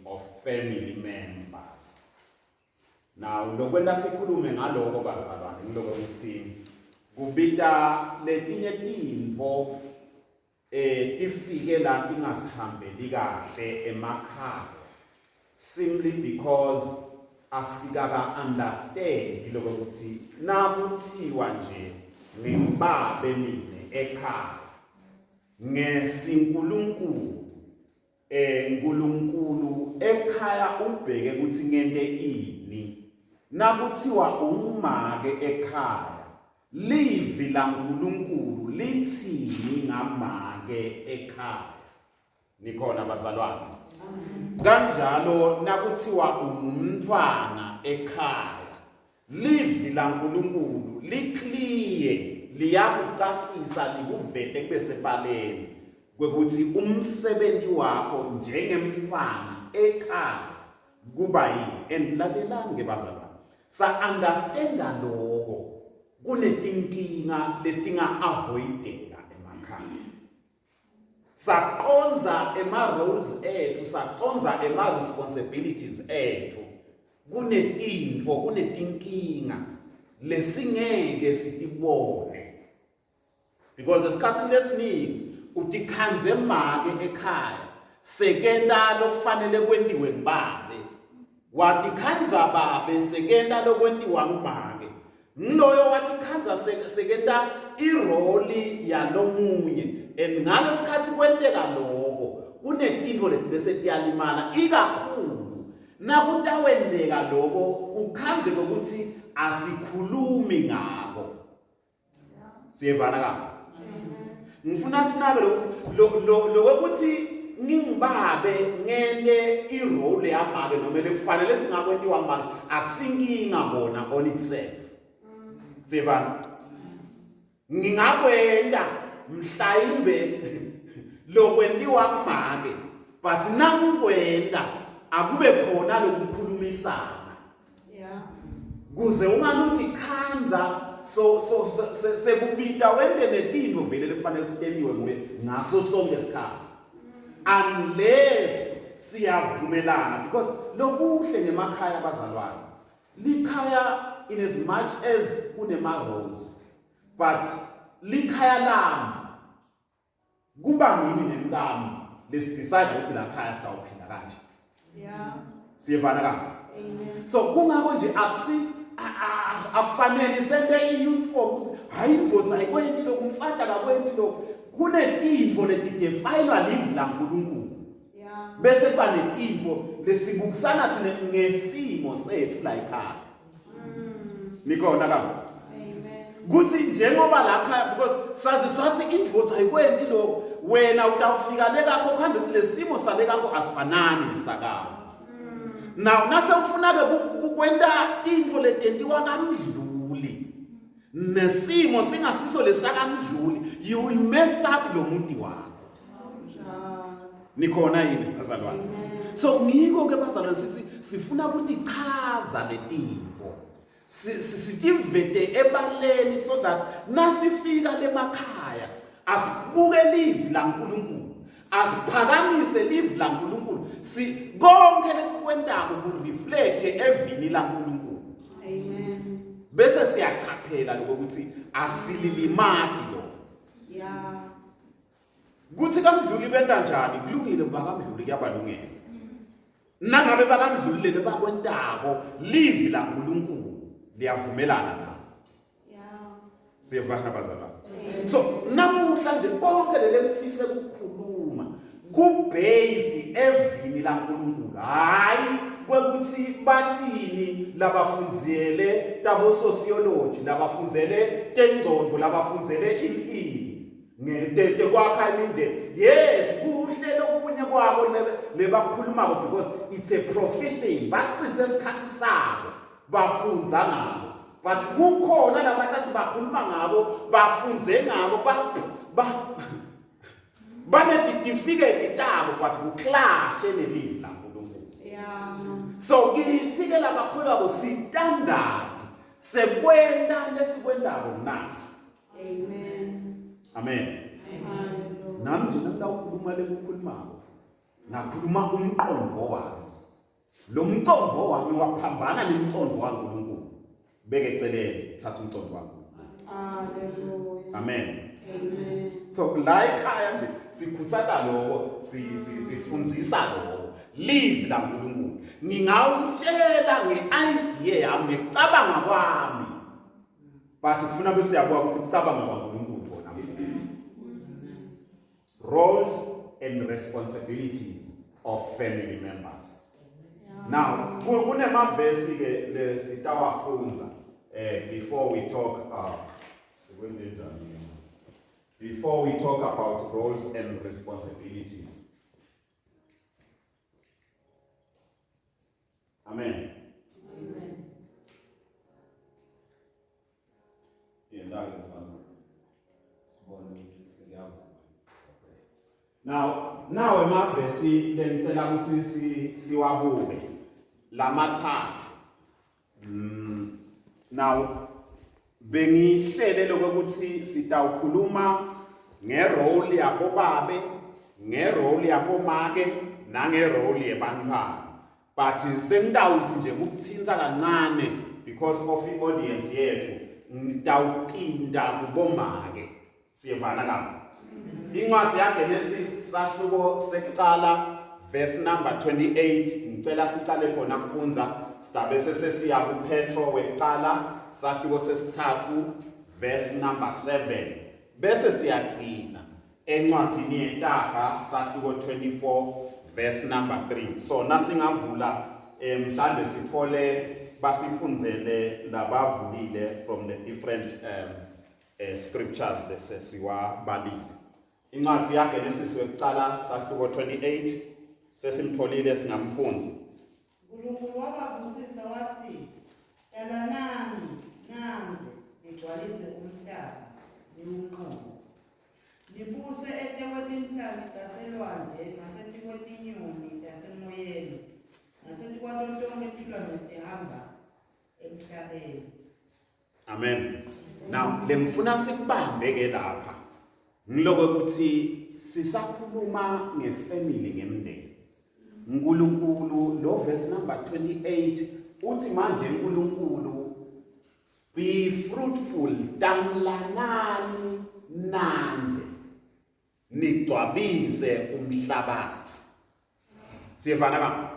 of family members. Now, lokwenda sikhulume ngaloko bazalwane ngiloko ukuthi kubita letinye tintfo tifike la tingasihambeli kahle emakhaya simply because asikaka understand lokho ukuthi nakuthiwa nje ngimbabe mina ekhaya ngesinkulunkulu uNkulunkulu ekhaya ubheke ukuthi ngente ini nakuthiwa umake ekhaya livi la uNkulunkulu lithini ngamake ekhaya nikhona bazalwane kanjalo nakuthiwa umntwana ekhaya livi la uNkulunkulu liclear liyakucacisa likuvete kube sepaleni kwekuthi umsebenzi wakho njengemfana ekhaya kuba yini endilalelani ngebazalwane sa understanda lokho kunetinkinga letinga avoideka emakhaya saqonza ema roles ethu saqonza ema responsibilities ethu kunetintfo kunetinkinga lesingeke sitibone because esikhathini lesiningi utikhanze make ekhaya sekenda lokufanele kwentiwe ngibabe watikhanza babe sekenda lokwentiwa ngimake ngiloyo watikhanza sekenda iroli yalomunye and ngalesikhathi kwenteka lokho kunetintfo letibese tiyalimala ikakhulu nakutawendeka lokho ukhanze ukuthi asikhulumi ngako siyevana kahle ngifuna sinabe lokuthi ngingibabe ngene irole yamake noma lekufanele ukuthi ngakwentiwa ngimake akusinkinga bona on itself siyevana ngingakwenda mhlawumbe lokwentiwa ngimake but nangikwenda akube khona lokukhulumisana kuze uma uthi khanza so sekubita wende netintfo vele lekufanele siteliwe nguwe ngaso sonke isikhathi unless siyavumelana because lokuhle ngemakhaya bazalwane likhaya in as much as kunema roles but likhaya lami kuba ngini nemkami lesidecide ukuthi la khaya sitawuphinda kanje siyevana kahle so kungako nje akufanele sente i-uniform ukuthi hayi indvodza ayikwendi lokhu umfana akakwendi lokhu kunetintfo letidefayinwa livi la uNkulunkulu bese kuba netintfo lesibukisana thina ngesimo sethu la ekhaya nikhona kabi kuthi njengoba la ekhaya because sazi sathi indvodza ayikwendi lokhu wena utawufika lekakho khanze sithi lesimo salekakho asifanani nesakho now nase ufunake kukwenta tintfo letentiwa kamdluli nesimo singasiso lesakamdluli you will mess up lo muntu wakho nikhona yini bazalwane so ngiko ke bazalwane sithi sifuna ukuthi chaza letintfo sitivete ebaleni so that nasifika lemakhaya asibuke livi la uNkulunkulu asiphakamise livi la uNkulunkulu si konke lesikwendako kureflect evini la uNkulunkulu amen bese siyachaphela lokuthi asililimati lo kuthi kamdluli benta njani kulungile kuba kamdluli kuyabalungela nangabe bakamdluli lele bakwendako livi la uNkulunkulu liyavumelana na siyevana bazalwane so namuhla konke lele mfise ukukhuluma ku-based evini la uNkulunkulu hayi kwekuthi bathini labafundzele tabo sociology labafundzele tengcondvo labafundzele ini ngete kwakha imindeni yes kuhle lokunye kwabo lebakhulumako because it's a profession bachithe isikhathi sabo bafundza ngabo but kukhona labantu sibakhuluma ngabo bafunze ngabo banetifiketi tabo but kuclashe nelivi la uNkulunkulu so kithi ke labakholwako standard sekwenda lesikwendako nasi amen nami nje ngidawukhuluma lekukhulumako nakhuluma umqondo wami lo mcondvo wami waphambana nemcondvo kaNkulunkulu beke eceleni thatha umcondvo wakho. Amen. So la ekhaya nje sikhuthaza lokho sifundzisa lokho live la uNkulunkulu. Ngingawutshela ngeidea yami ngecabanga kwami. But kufuna bese siyabuka ukuthi kucabanga kwaNkulunkulu khona. Roles and responsibilities of family members. Now, kunemavesi ke le sitawafunza before we talk about roles and responsibilities. Amen. Now emavesi lengicela ukuthi siwabuke lamathathu. Now bengihlele lokuthi sitawukhuluma ngerole yabobabe, ngerole yabomake, nangerole yebantwana. But sengidawuthi nje ukuthinta kancane because of audience yethu ngidawukinda kubomake. Siyevana kahle. Incwadi yaGenesis sahluko sekuqala verse number 28 ngicela sicale khona kufunza sidabe sesiya kuPetro weqala sahluko sesithathu verse number 7 bese siyaqina encwadini yeNtaka sahluko 24 verse number 3. So nasingavula mhlambe sithole basifunzele labavulile from the different scriptures that siwabalile. Incwadi yaGenesis weqala sahluko 28 sesimtholile singamfunzi. uNkulunkulu wababusisa wathi, "Dalanani nanze nigcwalise umhlaba niwunqobe. Nibuse etekwetinhlanzi taselwandle nasetikwetinyoni tasemoyeni nasetikwatonke tilwane tehamba emhlabeni." Amen. Now lengifuna sikubambe ke lapha. Ngiloko ukuthi sisakhuluma ngefamily ngemndeni. uNkulunkulu lo verse number 28 uthi manje uNkulunkulu be fruitful dalanani nanze nigcwabise umhlabathi. Siyevana ka?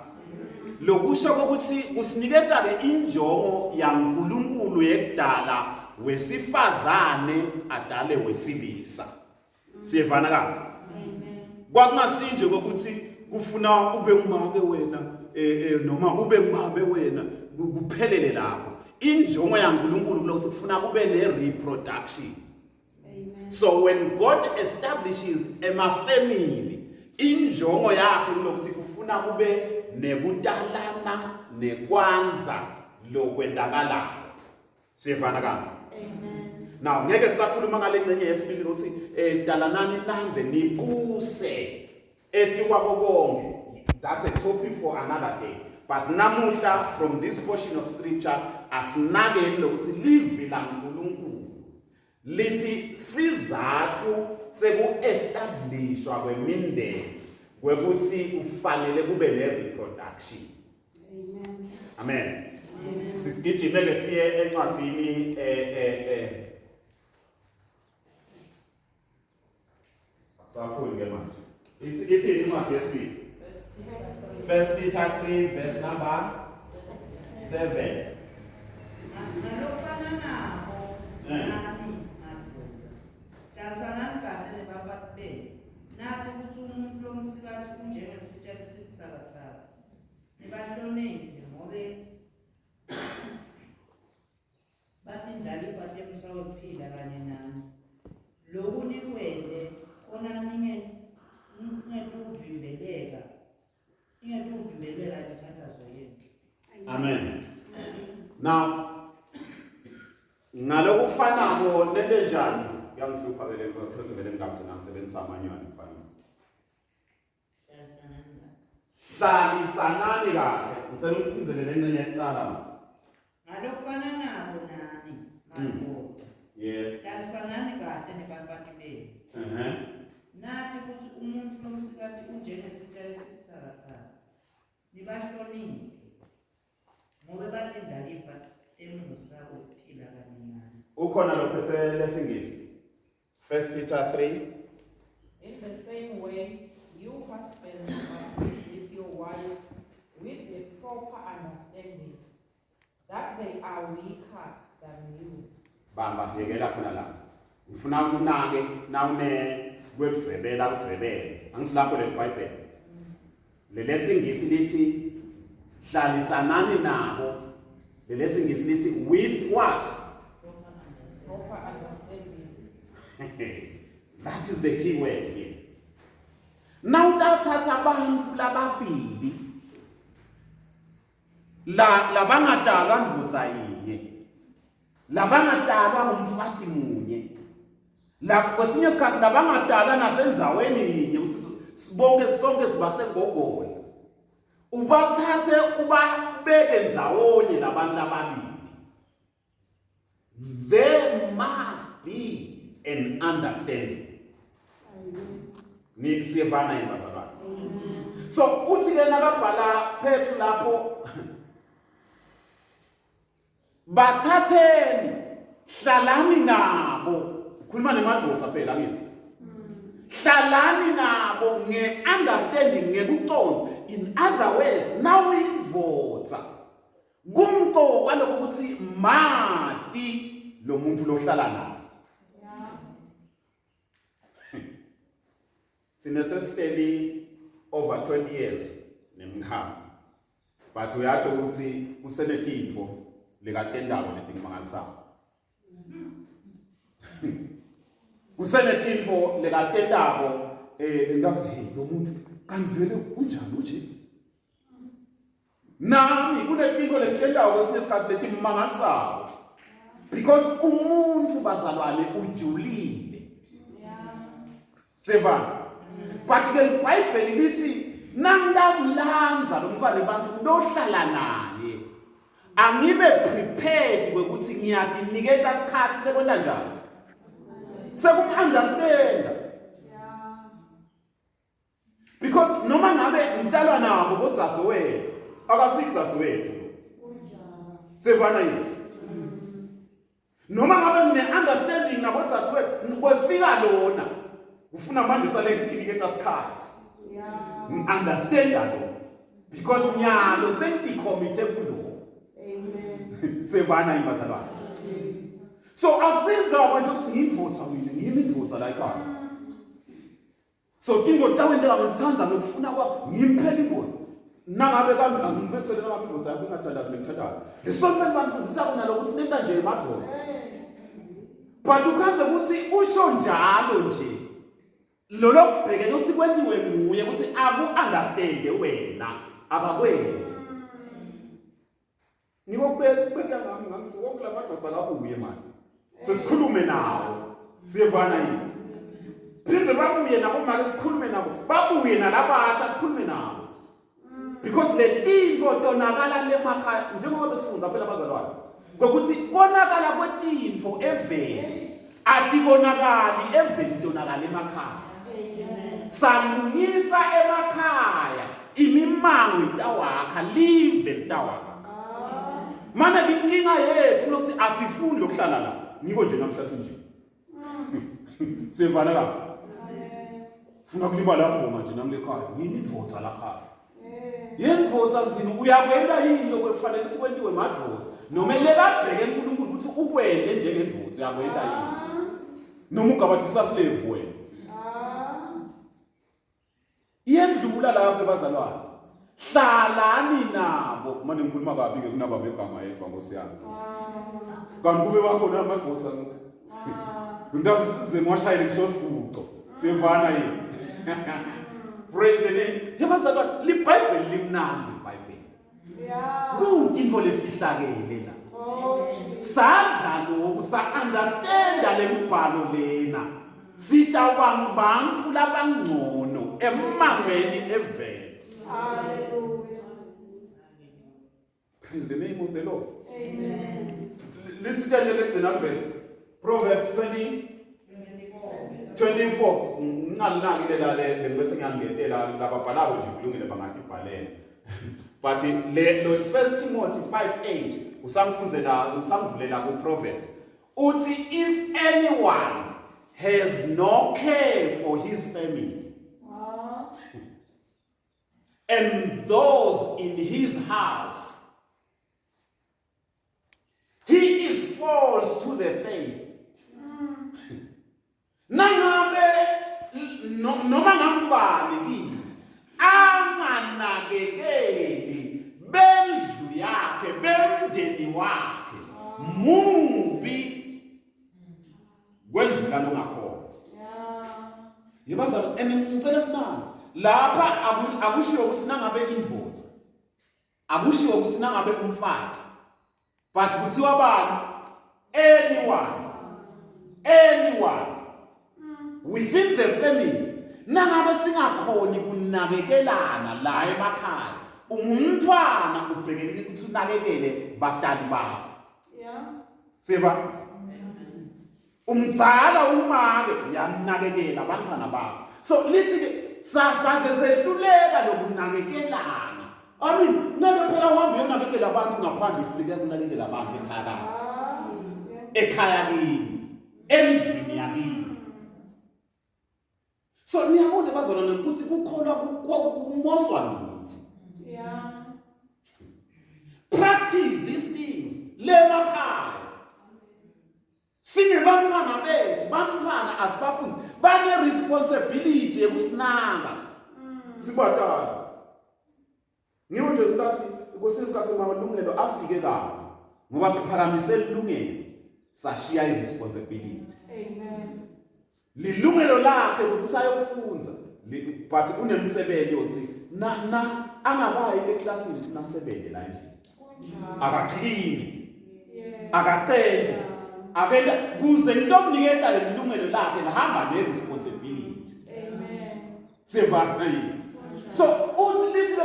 Lokusho ukuthi kusiniketa ke injongo yaNkulunkulu yekudala wesifazane adale wesilisa. Siyevana ka? Kwakungasinje ukuthi kufuna ube ngumake wena noma ube ngubabe wena kuphelele lapho. Injongo yaNkulunkulu ukuthi kufuna kube ne-reproduction. So when God establishes a family, injongo yakhe ukuthi kufuna kube nekudalana nekwanza lokwendakalayo. Siyevana ka? Now ngeke sakhuluma ngale ngcenye yesibili ukuthi dalanani nanze nibuse etukwabo konke. That's a topic for another day. But namuhla from this portion of scripture asinake lokuthi live la uNkulunkulu lithi sizathu seku-establishwa kwemindeni kwekuthi kufanele kube ne-reproduction. Amen. Sigijimele siye encwadini safuni ke manje. Ithi incwadi yesibili. 1 Peter 3 verse number 7. Nalokufana nabo nani madvodza. Dalisanani kahle nebafati benu. Nathi ukuthi umuntu lomsikati unjengesitshalo esibuthakathaka. Nibahloniphe ngobe bathi indlalifa temsawe kuphila kanye nani. Lokhu nikwende khona ningetuvimbeleka. Ningetuvimbeleka lithandazo yenu. Amen. Now ngalokufanayo nento njani yangihlupha ke le phezulu vele ngigcina ngisebenzisa amanyoni mfana. Hlalisanani kahle. Ngicela ukuphindele lengcenye ecala. Ngalokufana nabo nani madvodza. Yeah. Dalisanani kahle nebafati benu. Nathi ukuthi umuntu lomsikati unjengesitshalo esibuthakathaka. Nibahloniphe ngoba bathi indlalifa emusa ukuphila kaninani. Ukhona lophethe lesingisi. 1 Peter 3. In the same way, you husbands must live with your wives with a proper understanding that they are weaker than you. Bamba yekela khona la. Ngifuna unake nawune kwekudwebela udwebele. Angisilapho leBhayibheli. Lelesingisi lithi hlalisanani nabo. Lelesingisi lithi with what? Proper understanding. That is the key word here. Now utathatha abantu lababili labangadalwa ndvodza yinye, labangadalwa ngumfati munye, kwesinye isikhathi labangadalwa nasenzaweni yinye ukuthi bonke sonke sibasegogola, ubathathe ubabeke ndzawonye labantu lababili. There must be an understanding. Ni siyevana yibazalwane. So uthi ke nakabhala phethu lapho bathatheni hlalani nabo, ukhuluma nemadoda phela ngithi hlalani nabo nge-understanding, ngekuqonda. In other words, nawe indvodza kumqoka lokho ukuthi mati lo muntu lohlala naye. Sinesesihleli over 20 years nemnghamu, but uyadla ukuthi kusenetintfo lekatendako letingimangalisayo. Kusenetintfo lekatendako lengazi hey lo muntu kanivele kunjani nje. Nami kunetintfo letendako kwesinye isikhathi letimangalisayo because umuntu bazalwane ujulile. Sevana. But ke iBhayibheli lithi nangidamlanza lo mfana abantu ndohlala naye angibe prepared ukuthi ngiyadiniketa isikhathi sekonda njani sekum-understanda. Because noma ngabe ngitalwa nabo bodzadze wethu akasidzadze wethu sevana yini, noma ngabe ngine-understanding nabodzadze wethu kwefika lona ufuna manje sale ngidiniketa isikhathi ngi-understanda lo because nyalo sengidicommite kulo. Amen. Sevana imbazalwane. So akusenza manje ukuthi ngindvodza mina ngiyimi indvodza la ekhaya. So tinto tawendeka ngithanda ngifuna kwa ngimphela indvodza. Nangabe kambe angibekisele nangabe indvodza yakho ingathandazi ngithandazi. Lesonto banifundisa kona lokuthi nenta nje emadvodza. But ukhanze ukuthi usho njalo nje. Lolo kubheke ukuthi kwenziwe nguye ukuthi aku-understande wena akakwendi. Ngikubeka ngami ngithi wonke la madoda akabuye manje. Sesikhulume nawo. Siyevana yini? Phinde babuye nabo manje sikhulume nabo. Babuye nalabasha sikhulume nabo. Because le tinto tonakala lemakhaya njengoba besifunda phela abazalwane. Ngokuthi konakala kwetinto eveni atikonakali eveni tonakala emakhaya. Salungisa emakhaya imimango itawakha live litawakha. Mana inkinga yethu lokuthi asifuni lokuhlala la. Ngiko nje namhla sinje. Sevana la. Funa kuliba lapho manje nami lekhaya. Yini indvodza lapha? Yendvodza mzini uyakwenda yini lokufanele ukuthi kwenziwe madvodza. Noma lekabheke uNkulunkulu ukuthi ukwende njengendvodza uyakwenda yini. Noma ugabadisa slave wena. Iyendlula lapho bazalwane. Hlalani nabo. Manje ngikhuluma kabi ke kunaba begama yethu ngosiyami. Kanti kube bakhona amadvodza ngo. Ngingazi zemwashayile ngisho siguqo. Sevana yini. Praise the name. Yabazalwane liBhayibheli limnanzi iBhayibheli. Yeah. Kuthi into lefihlakele la. Sadla lokhu sa-understanda lembhalo lena. Sitawanga bantu labangcono emangweni eveni. Hallelujah. Praise the name of the Lord. Amen. Let's stand in that verse. Proverbs 24. Ngalilangile la le bese ngiyangetela lababhalayo nje kulungile bangatibhalela. But le 1 Timothy 5:8 usamvulela ku Proverbs. Uthi if anyone has no care for his family and those in his house, he is false to the faith. Nangabe noma ngambani kini anganakekeli bendlu yakhe bemndeni wakhe mubi kwendlula longakhona. Yebazana ngicela sinani lapha akushiwo ukuthi nangabe indvodza, akushiwo ukuthi nangabe umfati, but kuthiwa bani? Anyone within the family. Nangabe singakhoni kunakekelana la emakhaya, umntwana ubhekele ukuthi unakekele badali bakho. Siva? Umzala umake uyanakekela abantwana bakho. So lithi saze sehluleka lokunakekelana. I mean, nake phela uhambe uyonakekela abantu ngaphandle ufike kunakekela abantu ekhaya kini, endlini yakini. So niyabona bazalwane ukuthi kukhona kumoswa nithi. Practice these things lemakhaya. Sinebantwana bethu, bantwana asibafundi bane responsibility ekusinanga. Sibadala. Ngiyo nje ngathi kusesikhathi malungelo afike kabi ngoba siphakamise ilungelo sashiya irresponsibility. Amen. Lilungelo lakhe ukuthi ayofunza but unemsebenzi yokuthi na angabayi eklasini nasebenze la endlini. Akaklini. Akatenze. Akenda kuze ntomniketa lelungelo lakhe lahamba neresponsibility. Amen. Sevakile. So uthi lithi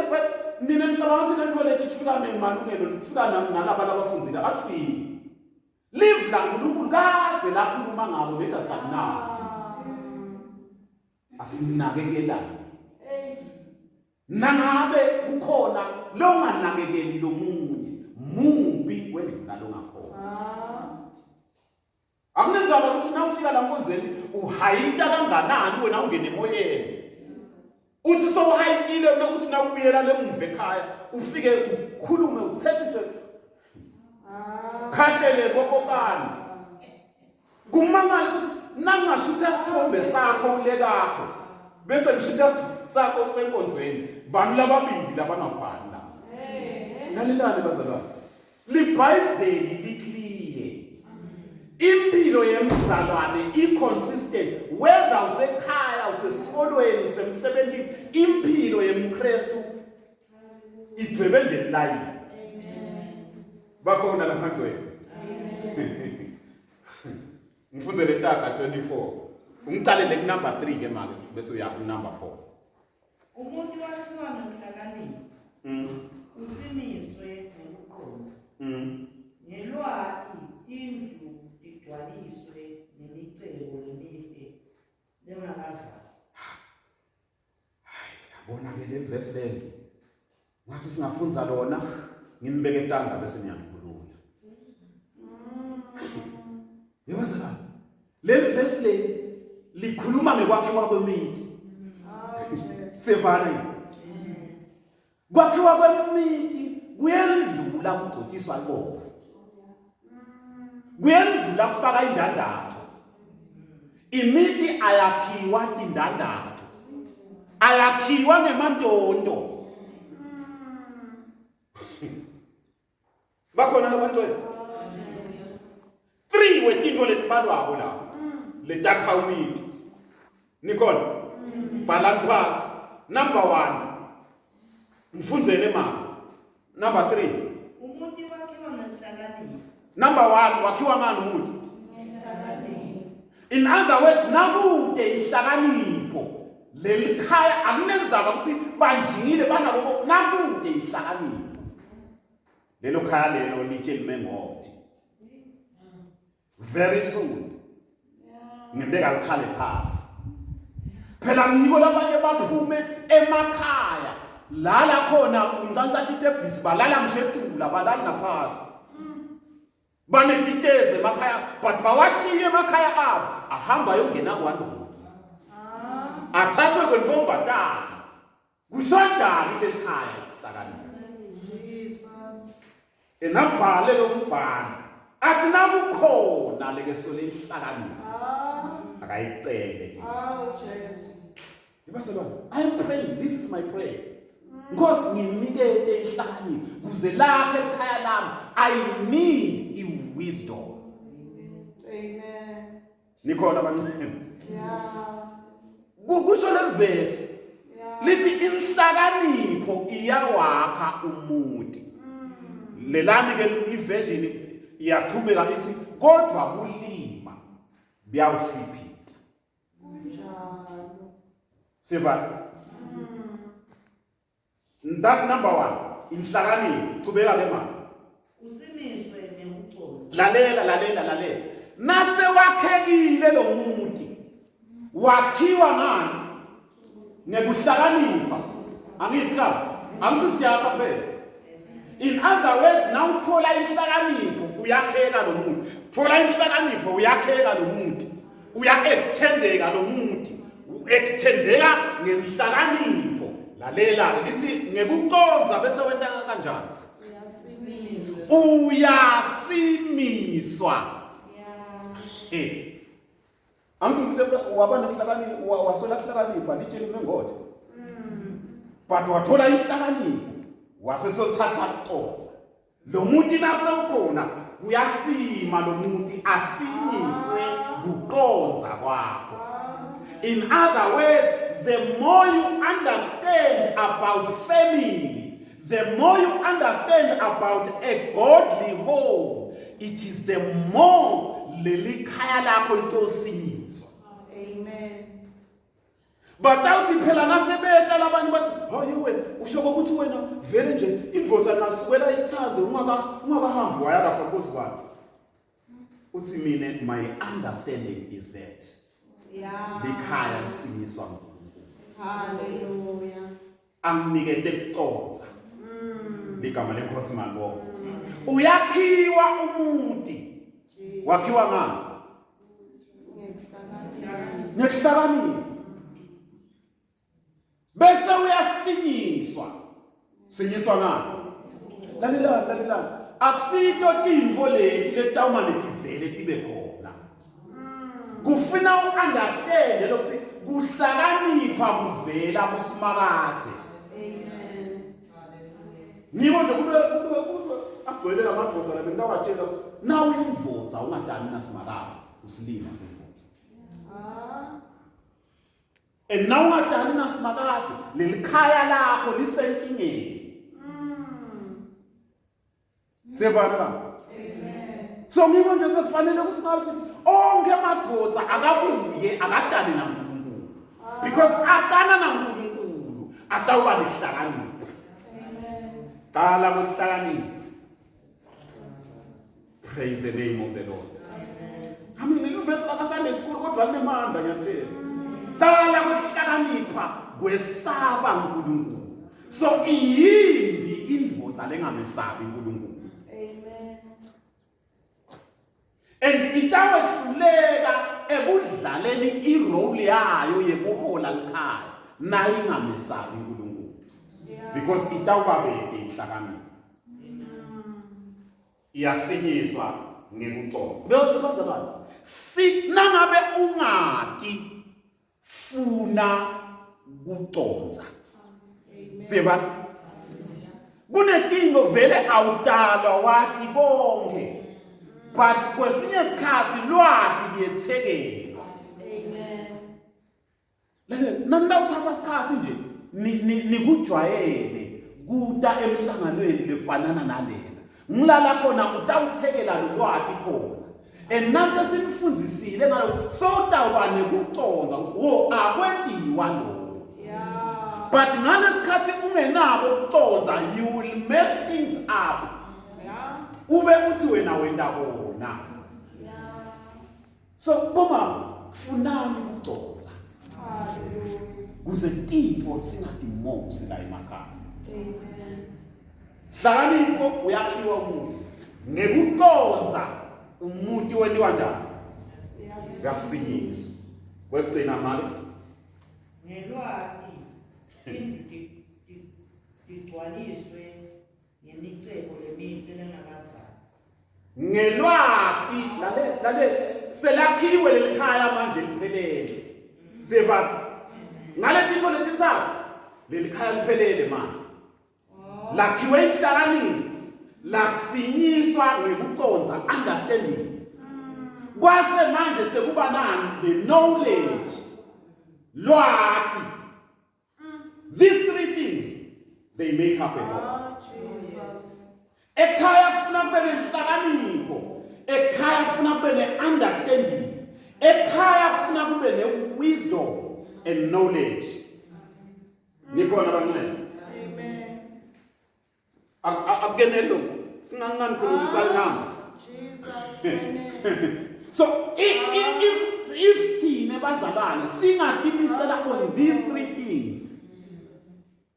nina ngicabanga ukuthi lento lethu ifika nemalungelo ifika nalabo abafundzile athi live la uNkulunkulu kade lakhuluma ngabo veta sakuna. Asinakekelana. Nangabe kukhona longanakekeli lomunye mubi wendlula longakhona. Akunenzaba ukuthi nawufika la nkonzweni uhayita kanganani wena ungene emoyeni. Uthi so uhayikile ukuthi nawubuyela lemuva ekhaya ufike ukhulume uthethise khahlele kokokani. Kumangala ukuthi nangashutha isithombe sakho ulekakho bese ngishutha sakho senkonzweni bani lababili labangafani la. Nalilani bazalwane. LiBhayibheli likhliye. Impilo yemzalwane inconsistent whether usekhaya usesikolweni usemsebenzini, impilo yemKristu idwebe nje live. Bakhona la manje. Ngifunze letaka 24. Ungicalele ku number 3 ke manje bese uya ku number 4. Umuntu wakhiwa ngenhlakanipho. Usimiswe ngokuqonda. Ngelwaki indlu igcwaliswe nemicebo emihle lengakavali. Yabona ke le verse le. Ngathi singafunza lona ngimbeke etanga bese ngiyakhuluma. Yabazala. Le verse le likhuluma ngekwakhiwa kwemithi. Sevana. Kwakhiwa kwemithi kuyendlula kugcotshiswa ibovu. Kuyendlula kufaka indandatho. Imithi ayakhiwa indandatho. Ayakhiwa ngemantondo. Bakhona labantwana. 3 wetinto letibalwako la. Letakha umithi. Nikhona? Balance pass. Number 1. Mfunzele mama. Number 3. Umuntu wakhiwa ngenhlakanipho. Number 1 wakhiwa ngani umuntu? In other words, nakude ihlakanipho lelikhaya akunenzaba ukuthi banjingile banabo nakude ihlakanipho. Lelo khaya lelo litshele ngothi very soon ngibeka likhale phansi. Phela ngiko labanye baphume emakhaya lala khona uncancathi tebhisi balala mshedula balala ngaphasi banekiteze emakhaya but bawashiye emakhaya abo ahamba yongena kwanduku athathwe kwentombatana kusondali lekhaya hlakani enabhale lombhalo athi nakukhona lekeso lehlakani akayicele I'm praying, this is my prayer. Because nginikete inhlakani kuze lakhe ekhaya lami I need wisdom. Amen. Nikhona abancane. Yeah. Kusho le verse lithi inhlakanipho iyawakha umuntu. Lelani ke iversion iyaqhubeka ithi kodwa kulima biyawuhliphi. Seva. That's number one. Inhlakani qhubeka ke mama. Usimiswe nekuconza. Lalela. Nase wakhekile lo muntu. Wakhiwa ngani? Ngekuhlakanipha. Angithi ka? Angithi siyakha phela. In other words, now uthola inhlakanipho uyakheka lo muntu. Thola inhlakanipho uyakheka lo muntu. Uya-extendeka lo muntu. Extendeka ngenhlakanipho. Lalela lithi ngekuconza bese wenta kanjani? Uyasimiswa. Angithi waba nehlakani wasola hlakanipha litshele mengode. But wathola inhlakanipho wasesothatha uconza. Lo muntu nasewukhona kuyasima lo muntu asinyiswe kuconza kwakho. In other words, the more you understand about family, the more you understand about a godly home, it is the more leli khaya lakho litosinyiswa. Amen. But awuthi phela nasebeta labanye bathi hayi wena ushobo ukuthi wena vele nje indvoza nasukwela ithanze ungakahambi waya lapha kozibani. Uthi mina my understanding is that Yeah. likhaya lisinyiswa nguNkulunkulu. Hallelujah. Anginikete kuconza. Ligama lenkosi manje. Uyakhiwa umuntu. Wakhiwa ngani? Ngehlakanipho. Bese uyasinyiswa. Sinyiswa ngani? Lalela. Akusito tintfo leti letawumane tivele tibe khona. Kufuna uunderstand lokuthi kuhlakanipha kuvela kusimakathe. Amen. Ngibo nje kube agcwele lamadvodza labe ngawatshela ukuthi nawu indvodza ungadani nasimakathe usilima sendvodza. And nawu ungadani nasimakathe lelikhaya lakho lisenkingeni. Sevana la. So ngibo nje bekufanele ukuthi ngasithi onke amadvodza akabuye akadani naNkulunkulu. Because akana naNkulunkulu atawuba nehlakanipho. Amen. Qala ngokuhlakanipha. Praise the name of the Lord. I mean, le verse la Sunday school kodwa linemandla ngiyatshela. Qala ngokuhlakanipha kwesaba uNkulunkulu. So iyimbi indvodza lengamesabi uNkulunkulu. And itawahluleka ekudlaleni irole yayo yekuhola likhaya nayo ingamesabi uNkulunkulu. Because itawubabeke inhlakanipho. Iyasinyiswa ngekuconza. Bazalwane, nangabe ungati funa kuconza. Seba kunetinto vele awutalwa wati konke. But kwesinye isikhathi lwati liyethekelwa. Amen. Nanda uthatha isikhathi nje nikujwayele kuta emhlanganweni lefanana nalela. Ngilala khona utawuthekela lo lwati khona. And nase simfundzisile ngalo so utawuba nekuconza ukuthi akwentiwa lo. Yeah. But ngalesikhathi ungenabo ukuconza you will mess things up. Ube uthi wena wenda bona. So boma funani ukuconza. Kuze tintfo singadimosi la emakhaya. Hlakanipho uyakhiwa umuntu. Ngekuconza umuntu wenziwa njani? Uyasinyiswa. Kwegcina mali. Ngelwati igcwaliswe ngemicebo lemihle lengakavali. Ngelwati lale selakhiwe lelikhaya manje liphelele. Seva ngale tinto letintsathu lelikhaya liphelele manje. Lakhiwe ihlakanipho, lasinyiswa ngekuconza, understanding. Kwase manje sekuba nani the knowledge, lwati. These three things they make up a home. Ekhaya kufuna kube nenhlakanipho, ekhaya kufuna kube ne-understanding, ekhaya kufuna kube ne-wisdom and knowledge. Nikhona bancane. Akenelo singancane khulumisana nami. So if thina bazalwane singakimisela on these three things,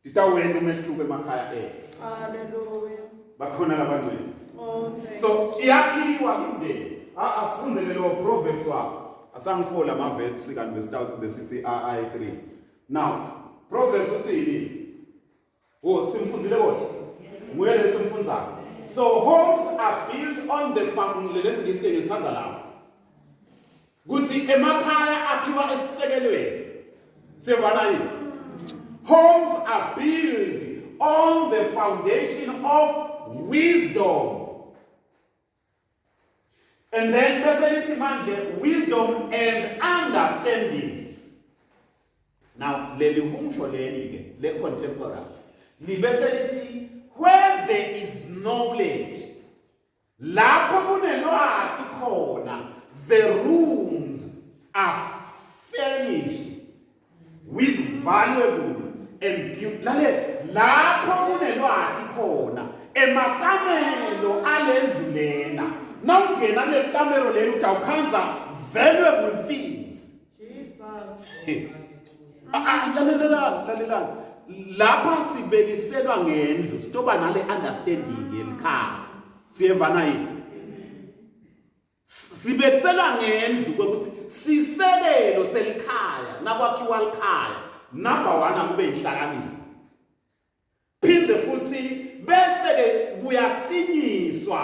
titawenda umehluko emakhaya ethu. Hallelujah. Bakhona labancane. Oh, thank So iyakhiwa indlela. Asifunzele lo Proverbs wakho. Asangifola ama-verbs kanti besithathu besithi I agree. Now, Proverbs uthini? Oh, simfunzile kodwa. Nguye lesimfunzayo. So homes are built on the foundation. Lesingisike ngilithanda lapho. Kuthi emakhaya akhiwa esisekelweni. Sevana yini? Homes are built on the foundation of wisdom. And then bese manje wisdom and understanding. Now leli humsho leli ke le contemporary. Libese lithi where there is knowledge, lapho kunelwati khona, the rooms are furnished with valuable and beautiful. Lapho kunelwati khona, emakamelo alendlu lena. Nawungena le kamero leli utawukhanza valuable things. Jesus. Lalela. Lapha sibekiselwa ngendlu sitoba nale understanding yelikhaya. Siyevana yini? Sibekiselwa ngendlu ukuthi sisekelo selikhaya nakwakhiwa likhaya. Number 1 akube inhlakanipho. Phinde futhi bese ke kuyasinyiswa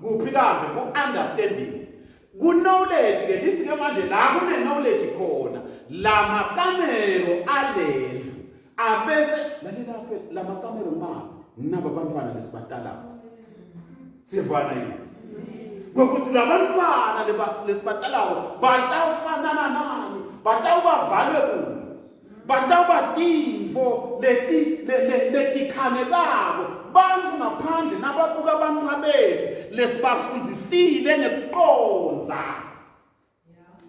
kuphi kambe ku understanding. Ku knowledge ke lithi ke manje la kune knowledge khona la makamero alelo abese lalela phela la makamero mama naba bantwana lesibadala. Sivana yini? Ngokuthi labantwana lesibadalayo batawufanana nani, batawuba valuable, batawuba tinfo letikhanekako bantu ngaphandle nababuka abantu abethu lesibafundzisile ngekuqonza.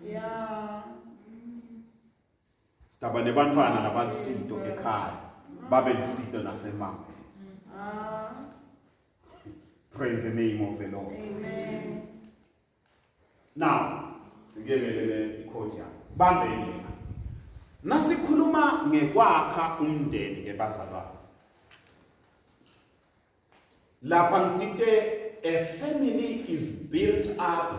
Yeah. Sitaba nebantwana labansito ekhaya babe lisito nasemama. Praise the name of the Lord. Amen. Now, sigebelele ikhodi yakho. Bambeni. Nasikhuluma ngekwakha umndeni ke bazalwane. Lapha ngithe a family is built up,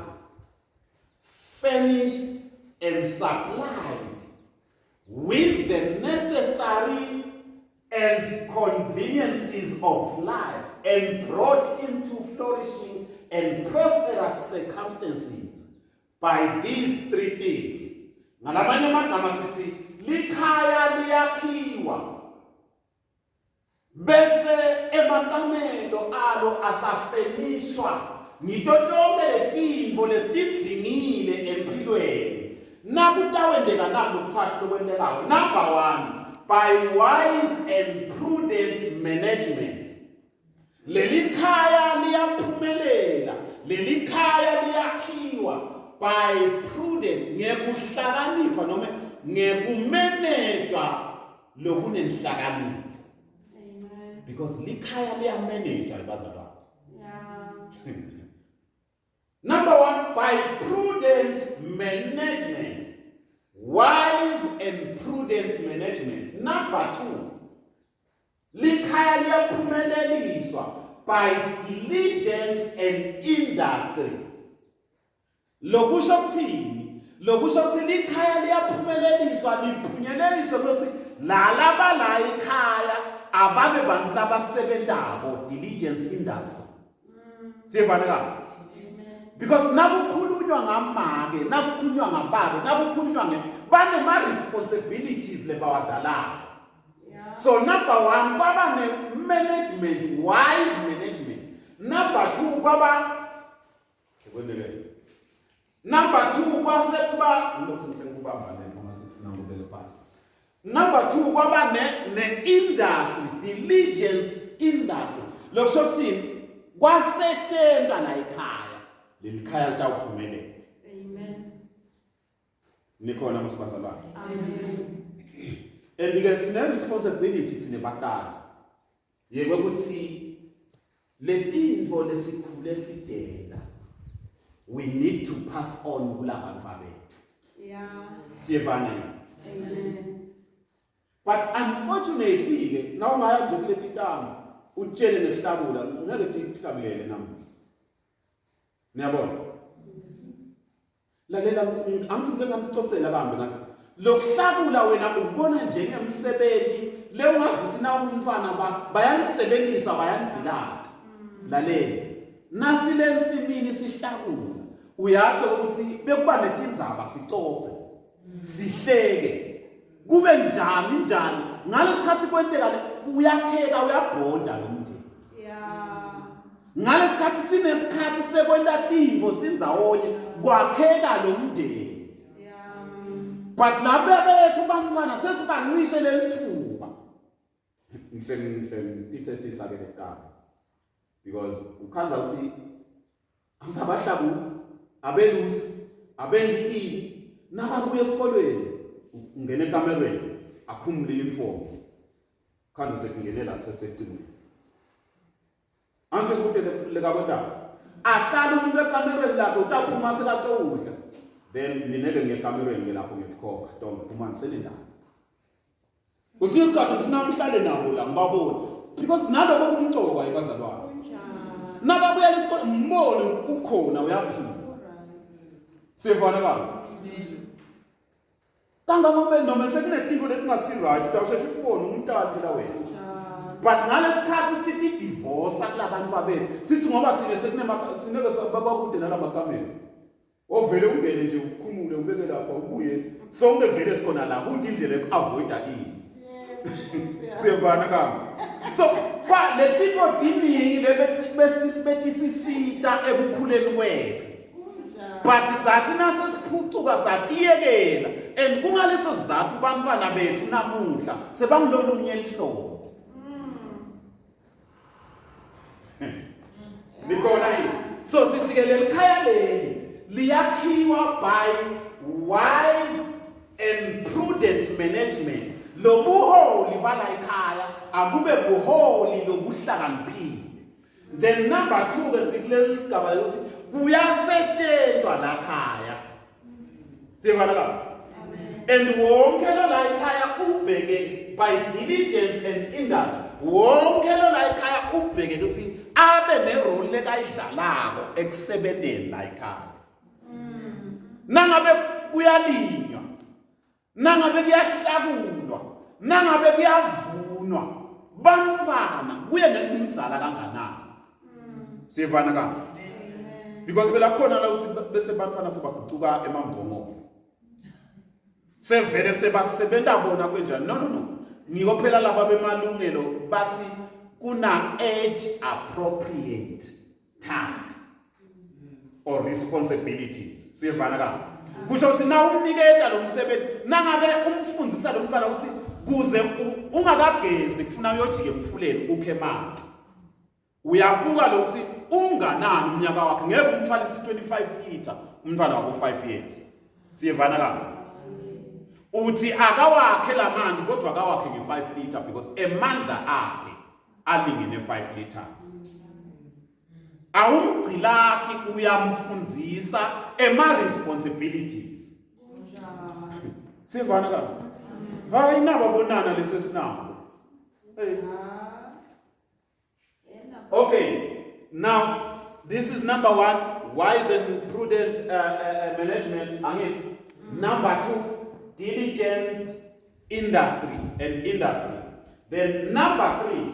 furnished and supplied with the necessary and conveniences of life and brought into flourishing and prosperous circumstances by these three things. Ngalamanye amagama sithi likhaya liyakhiwa bese emakamelo alo asafenishwa ngito tonke letintfo lesitidzingile empilweni. Nakutawendeka nakulokutsatfu lokwentekayo. Number 1, by wise and prudent management. Leli khaya liyaphumelela, leli khaya liyakhiwa by prudent, ngekuhlakanipha noma ngekumanejwa lokunenhlakanipho. Amen. Because likhaya liyamanejwa libazalwane. Yeah. Number 1, by prudent management. Wise and prudent management. Number 2, likhaya liyaphumeleliswa by diligence and industry. Lokusho kuthini? Lokusho ukuthi likhaya liyaphumeleliswa liphunyeleliswa ukuthi lalaba la ekhaya ababe bantu labasebentako, diligence industry. Siyevana ka? Because nakukhulunywa ngamake, nakukhulunywa ngababe, nakukhulunywa banema responsibilities lebawadlalayo. So number 1 kwaba ne management, wise management. Number 2 kwaba sekwendele. Number 2 kwase kuba ngilokuthe ngikubamba le ngoba sifuna ngibele phansi. Number 2 kwaba ne industry, diligence industry. Lokusho kuthini? Kwasetshenzwa la ekhaya. Leli khaya litawuphumelela. Amen. Nikhona masibazalwane. Amen. And ke sine responsibility thina batala. Yeke ukuthi letintfo lesikhule sidela, we need to pass on kulabantu abethu. Yeah. Siyevana. Amen. But unfortunately ke nawo ngaya nje kuleti tama utshele nesihlabula ngeke tihlabulele namuhla. Niyabona? Lalela angithi ngeke ngamcocela kambe ngathi lokuhlabula wena ubona njengemsebenzi le ungazi ukuthi na umntwana bayanisebenzisa bayangcilata. Lalela nasi lensimini sihlakula uyazi ukuthi bekuba netindzaba sicoce sihleke kube njani ngalesikhathi kwenteka uyakheka uyabhonda lo mndeni. Yeah. Ngalesikhathi sinesikhathi sekwenta tintfo sindzawonye kwakheka lo mndeni. Yeah. But labe bethu bantwana sesibancishe lelithuba. Ngihle ithethi sakele ekhaya. Because ukhanza ukuthi abahlabu abelusi abendi ini nababuya esikolweni ungena ekamereni akhumule uniform. Khanza sekungenela kusecingweni. Anse kuthi leka kwenda. Ahlala umuntu ekamereni lakhe utaphuma sekatowudla. Then nineke ngekamereni ngelapho ngetikhokha Ntombi phuma ngiselindana. Kusinye isikhathi ngifuna umhlale nabo la ngibabona because naloko kumcoka ibazalwane. Nababuya lesikole mbone ukhona uyaphila. Sivana kabi. Kangabe noma sekunetinto letingasi right utawusheshe ubone umuntu aphila wena. But ngalesikhathi sithi divorce kulabantu abethu sithi ngoba thina sineke sababakude nalamakamera. Ovele ungene nje ukhumule ubeke lapha ubuye sonke vele sikhona la kuthi indlela ekuavoida ini. Sivana kabi. So kwa letinto diningi lebetisisita ekukhuleni kwethu. But sathi nasesiphucuka satiyekela and kungaleso sizathu bantwana bethu namuhla sebangilolunye ihlobo. Nikhona yini? So sithi ke lelikhaya leli liyakhiwa by wise and prudent management. Lobuholi bala ekhaya akube buholi lobuhlakaniphile. Then number 2 besikule igaba lokuthi kuyasetshenzwa la ekhaya. Sivana kabi? And wonke lo la ekhaya ubheke by diligence and industry. Wonke lo la ekhaya ubheke ukuthi abe nerole lekayidlalako ekusebenzeni la ekhaya. Nangabe kuyalinywa, nangabe kuyahlakulwa, nangabe kuyavunwa, bantwana kuye ngethi indzala kanganani. Sivana kabi? Because phela khona la ukuthi bese bantwana sebagucuka emambongo. Sevele sebasebenta bona kwenjani? No. Ngiko phela laba bemalungelo bathi kuna age appropriate task or responsibilities. Siyevana kabi? Kusho ukuthi na umniketa lo msebenzi nangabe umfundisa lo mntwana ukuthi kuze ungakagezi kufuna uyojike emfuleni ukhe emanti. Uyabuka lokuthi unganani umnyaka wakhe ngeke umthwalise 25 liter umntwana wakho 5 years. Siyevana kabi? Uthi akawakhe lamanti kodwa akawakhe nge5 liter because emandla akhe alingene 5 liters. Awumgcilaki uyamfundisa ema responsibilities. Sivana kabi? Hayi nababonana lesesinabo. Okay, now this is number 1, wise and prudent management. Number 2, diligent industry. Then number 3,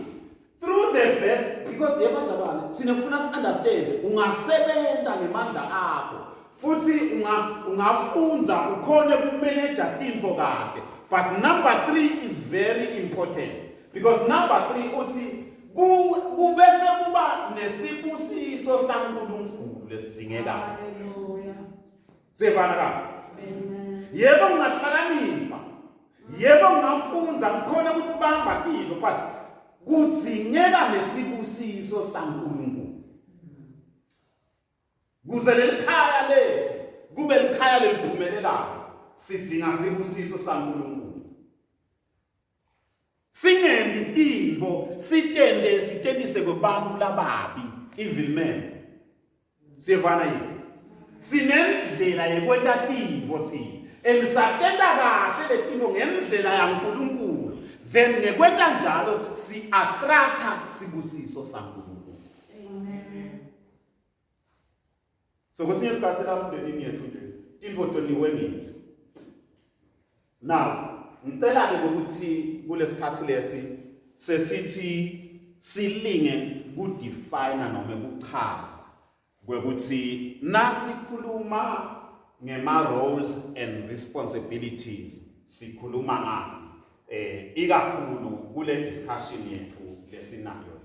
through the best, because yebazalwane sinefuna understand ungasebenza ngemandla akho futhi ungafunza ukhone kumanage tintfo kahle. But number 3 is very important, because number 3 uthi kubese kuba nesibusiso saNkulunkulu lesizingekayo. Hallelujah. Sivana ka? Amen. Yebo ngingahlakanipha, yebo ngingafunza ngikhona ukubamba tilo, but kudzingeka nesibusiso saNkulunkulu. Kuze lelikhaya lethu kube likhaya leliphumelelayo, sidinga sibusiso saNkulunkulu. Singendi tintfo sitendise kubantu lababi, evil men. Sivana yini? Sinendlela yekwenta tintfo thina. Elisatenda kahle letintfo ngendlela yaNkulunkulu. Then ngekwenta njalo si-attracta sibusiso saNkulunkulu. Amen. So kwesinye isikhathi lapho emndenini yethu nje tintfo toniwe ngithi. Now, ngicela-ke ukuthi kulesikhathi lesi sesithi silinge kudefine noma ukuchaza kwekuthi nasikhuluma ngema-roles and responsibilities sikhuluma ngani ikakhulu kule discussion yethu lesinayo.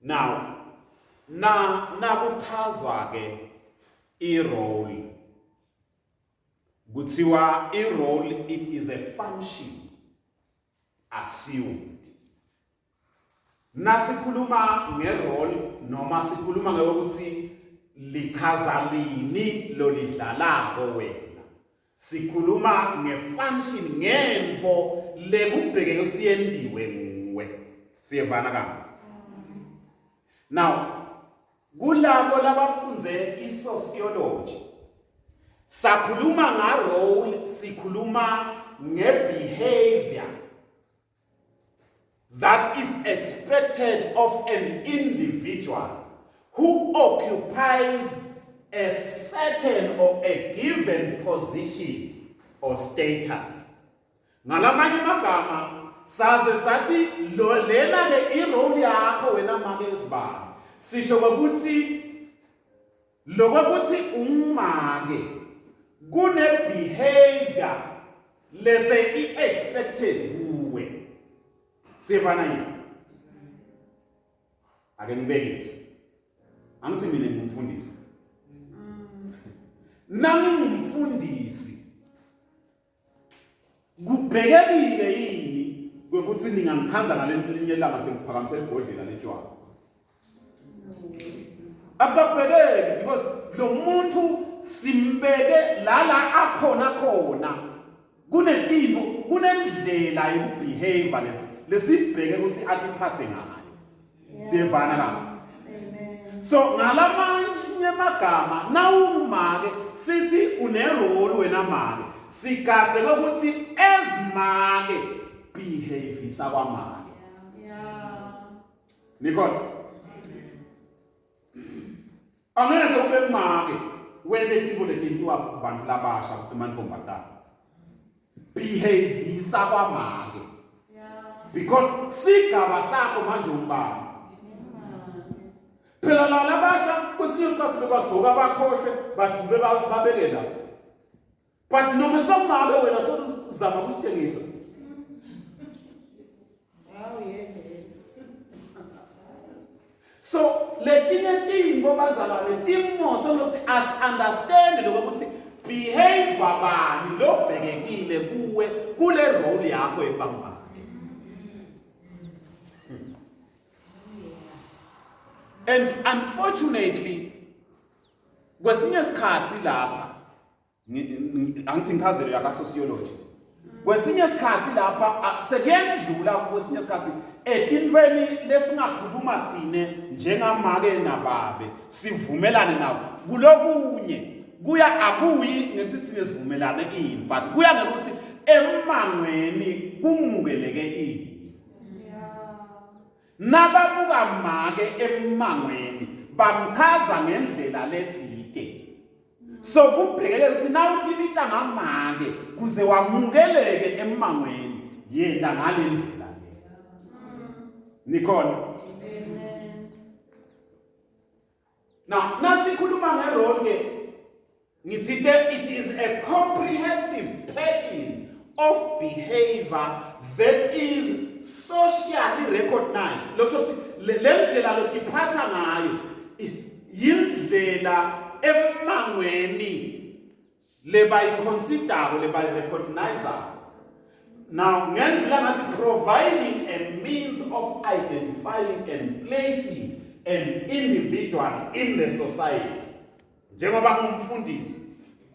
Now nakuchazwa-ke i-role kuthiwa i-role, it is a function assumed. Nasikhuluma nge-role noma sikhuluma ngokuthi lichaza lini lo lidlalako wena, sikhuluma nge-function ngentfo lekubheke ukuthi yendiwe nguwe. Siyevana kanje? Now kulabo labafunde i-sociology sakhuluma nga-role, sikhuluma nge-behavior that is expected of an individual who occupies a certain or a given position or status. Ngalamanye magama saze sathi lo lena ke i-role yakho wena make isibani. Sisho ukuthi lokuthi umake kune-behavior lese i-expected kuwe. Sivana yini? Ake ngibekise. Angithi mina ngumfundisi. Nami ngumfundisi. Kubhekekile yini ukuthi ningangikhanza ngalenye ilanga sengiphakamise ibhodlela letshwala? Akabhekeki, because lo muntu simbeke lala akhona khona. Kunetintfo, kunendlela yokubehave lesibheke ukuthi atiphathe ngayo. Siyevana ka? Amen. So ngalamanye magama nawumake sithi une-role wena make, sigadze ukuthi ezimake behave sakwamake. Yeah. Nikhona? Angeke ube make wende tintfo letintiwa bantu labasha kumantombazane. Behave sakwamake. Yeah. Because sigaba sakho manje umbani. Phela la labasha kwesinye isikhathi bebagcoka bakhohle bajube babeke la. But noma somake wena sokuzama kusithengisa. Oh, yeah. So letinye tintfo bazalwane timoso lokuthi as understand lokuthi behave bani lobhekekile kuwe kule role yakho ebambana. And unfortunately kwesinye isikhathi lapha angithi ngichazelo yaka sociology, kwesinye isikhathi lapha sekuyendlula kwesinye isikhathi etintweni lesingakhuluma thine njengamake nababe sivumelane nawo kulokunye kuya akuyi ngithi thine sivumelane but kuya ngokuthi emangweni kumukeleke ini. Yeah. nababuka make emangweni bamchaza ngendlela lethike. So kubhekeke ukuthi nawutilita ngamake kuze wamukeleke emangweni yena ngale ndlela le. Nikhona? Now, nasikhuluma ngerole ke ngithi it is a comprehensive pattern of behavior that is socially recognized. Lokusho ukuthi le ndlela lokuphatha ngayo yindlela emangweni lebayiconsider lebayirecognize. Now, ngendlela ngathi providing a means of identifying and placing an individual in the society. Njengoba ngumfundisi,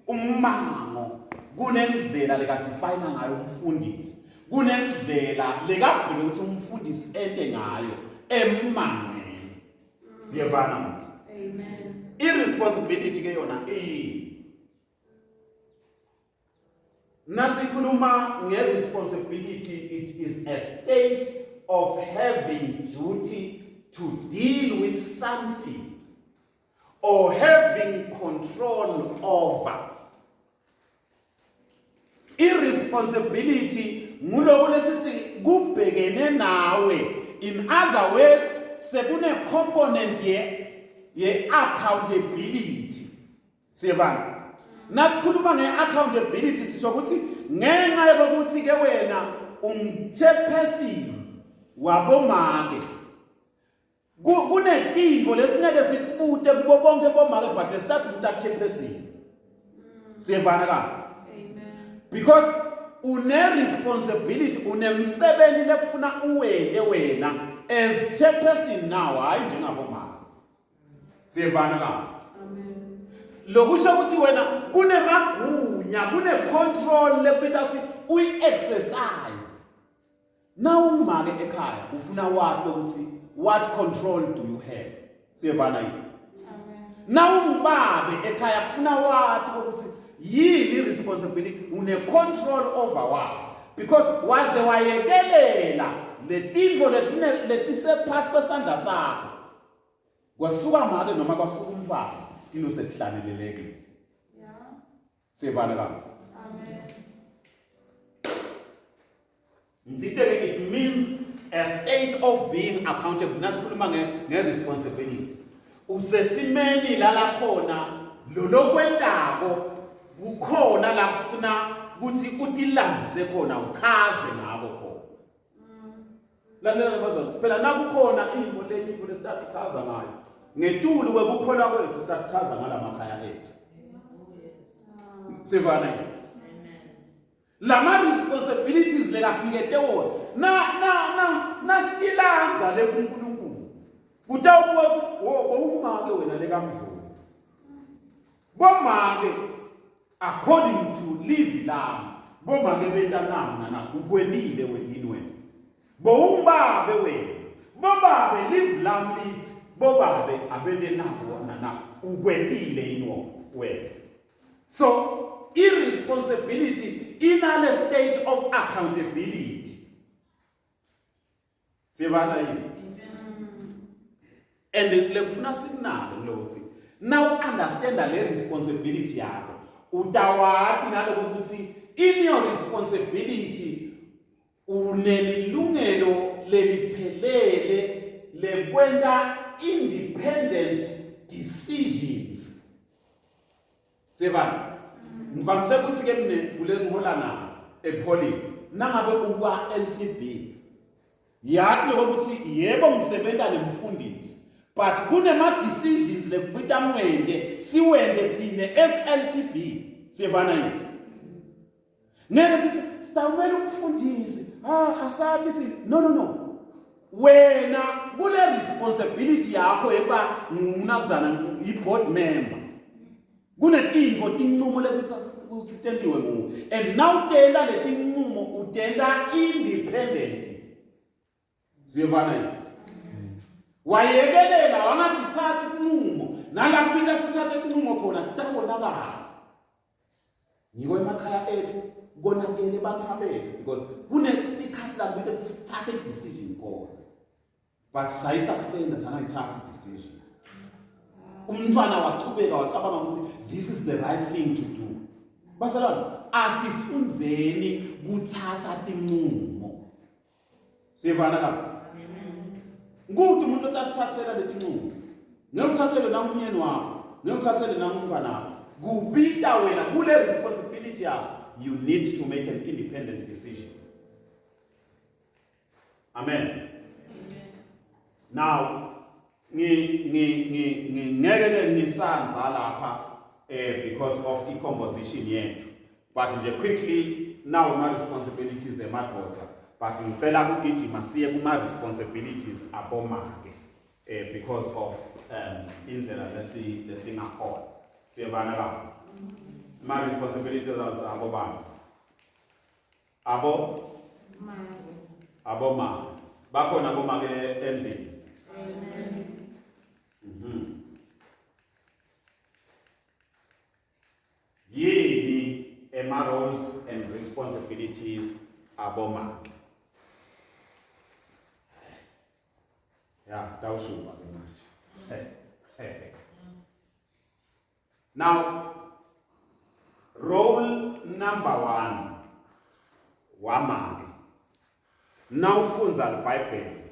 umango kunendlela lekadefine ngayo umfundisi. Kunendlela lekabheke ukuthi umfundisi ende ngayo emangweni. Siyabana manje. Amen. Irresponsibility ke yona nasikhuluma nge-responsibility, it is a state of having duty to deal with something or having control over. Irresponsibility nguloku lesithi kubhekene nawe. In other words, sekune component ye accountability. Siyabana. Nasikhuluma nge-accountability sisho ukuthi ngenxa yokuthi ke wena chairperson wabomake kunetinto lesingeke sikubute kubo bonke bomake but lesithatha ukuthi chairperson. Siyabana ka? Amen. Because une-responsibility, unemsebenzi lekufuna uwende wena as chairperson now, hayi njengabomake. Siyabana ka? Amen. Lokusho ukuthi wena kunemagunya, kune-control lekubita ukuthi uyi-exercise. Now umake ekhaya ufuna wathi ukuthi what control do you have? Siyabana yini? Amen. Now umbabe ekhaya kufuna wathi ukuthi yini responsibility une-control over what? Because waze wayekelela letinto letisephasi kwesandla sakho. Kwasuka make noma kwasuka umfana into sekuhlanelelekile. Yeah. Siyabana ka? Amen. It means a state of being accountable. Nasikhuluma nge-responsibility. Usesimeni la khona lokwendago kukhona la kufuna ukuthi utilandzise khona uchaze ngako khona. Lalela bazali phela nakukhona into lesithatha ichaza ngayo. Ngetulu kwekukholwa kwethu sithatha ichaza ngalamakhaya ethu. Sivana yini? Lama responsibilities lekasikete wona na stilanza lekuNkulunkulu kutawubuthi umake wena lekamdlulu bomake according to live lam bomake bentanana na ukwendile yini wena bombabe wena bobabe live lam lithi bobabe abende nabo na ukwendile yini wena. So irresponsibility in a state of accountability. Sivana yini? And lekufuna signal lokuthi now understand le responsibility yakho. Utawati ngaloko ukuthi in your responsibility unelilungelo leliphelele lekwenta independent decisions. Sivana? Ngivamise ukuthi ke mine kule ngihola nawo ePholini nangabe ukwa LCB yathi lokuthi yebo ngisebenza nemfundisi but kunema decisions lekubita mwende siwende thine SLCB. Sivana yini? Ngeke sithi sitawumela umfundisi asathi no wena kule responsibility yakho eba ngunakuzana i-board member kunetinto tinqumo lekuthi tendiwe nguwe and now tenda letinqumo utenda independently. Siyevana yini? Wayekelela wangagithatha inqumo nalakubita tuthathe inqumo khona kutawonakala. Ngiko emakhaya ethu konakele abantu abethu because kunetikhathi lakubita sithathe decision khona but sayisuspenda sangayithatha i-decision. Umntwana waqhubeka wacabanga ukuthi this is the right thing to do. Basalwana, asifunzeni kuthatha tinqumo. Sivana kabi. Ukuthi umuntu otasithathela letinqumo. Ngiyokuthathela namnyeni wakho, ngiyokuthathela namntwana wakho. Kubita wena kule responsibility yakho. You need to make an independent decision. Amen. Now, ngeke ngisanza lapha because of i-composition yethu. But nje quickly now my responsibilities emadoda. But ngicela ukugijima siye kuma responsibilities abomake because of indlela lesingakhola. Siyabana la. My responsibilities are abobani. Aboma. Bakhona abomake endlini. Yini ema roles and responsibilities abomake. Yeah, tawushuba ke manje. Now, role number 1 wamake. Now ufunza iBhayibheli.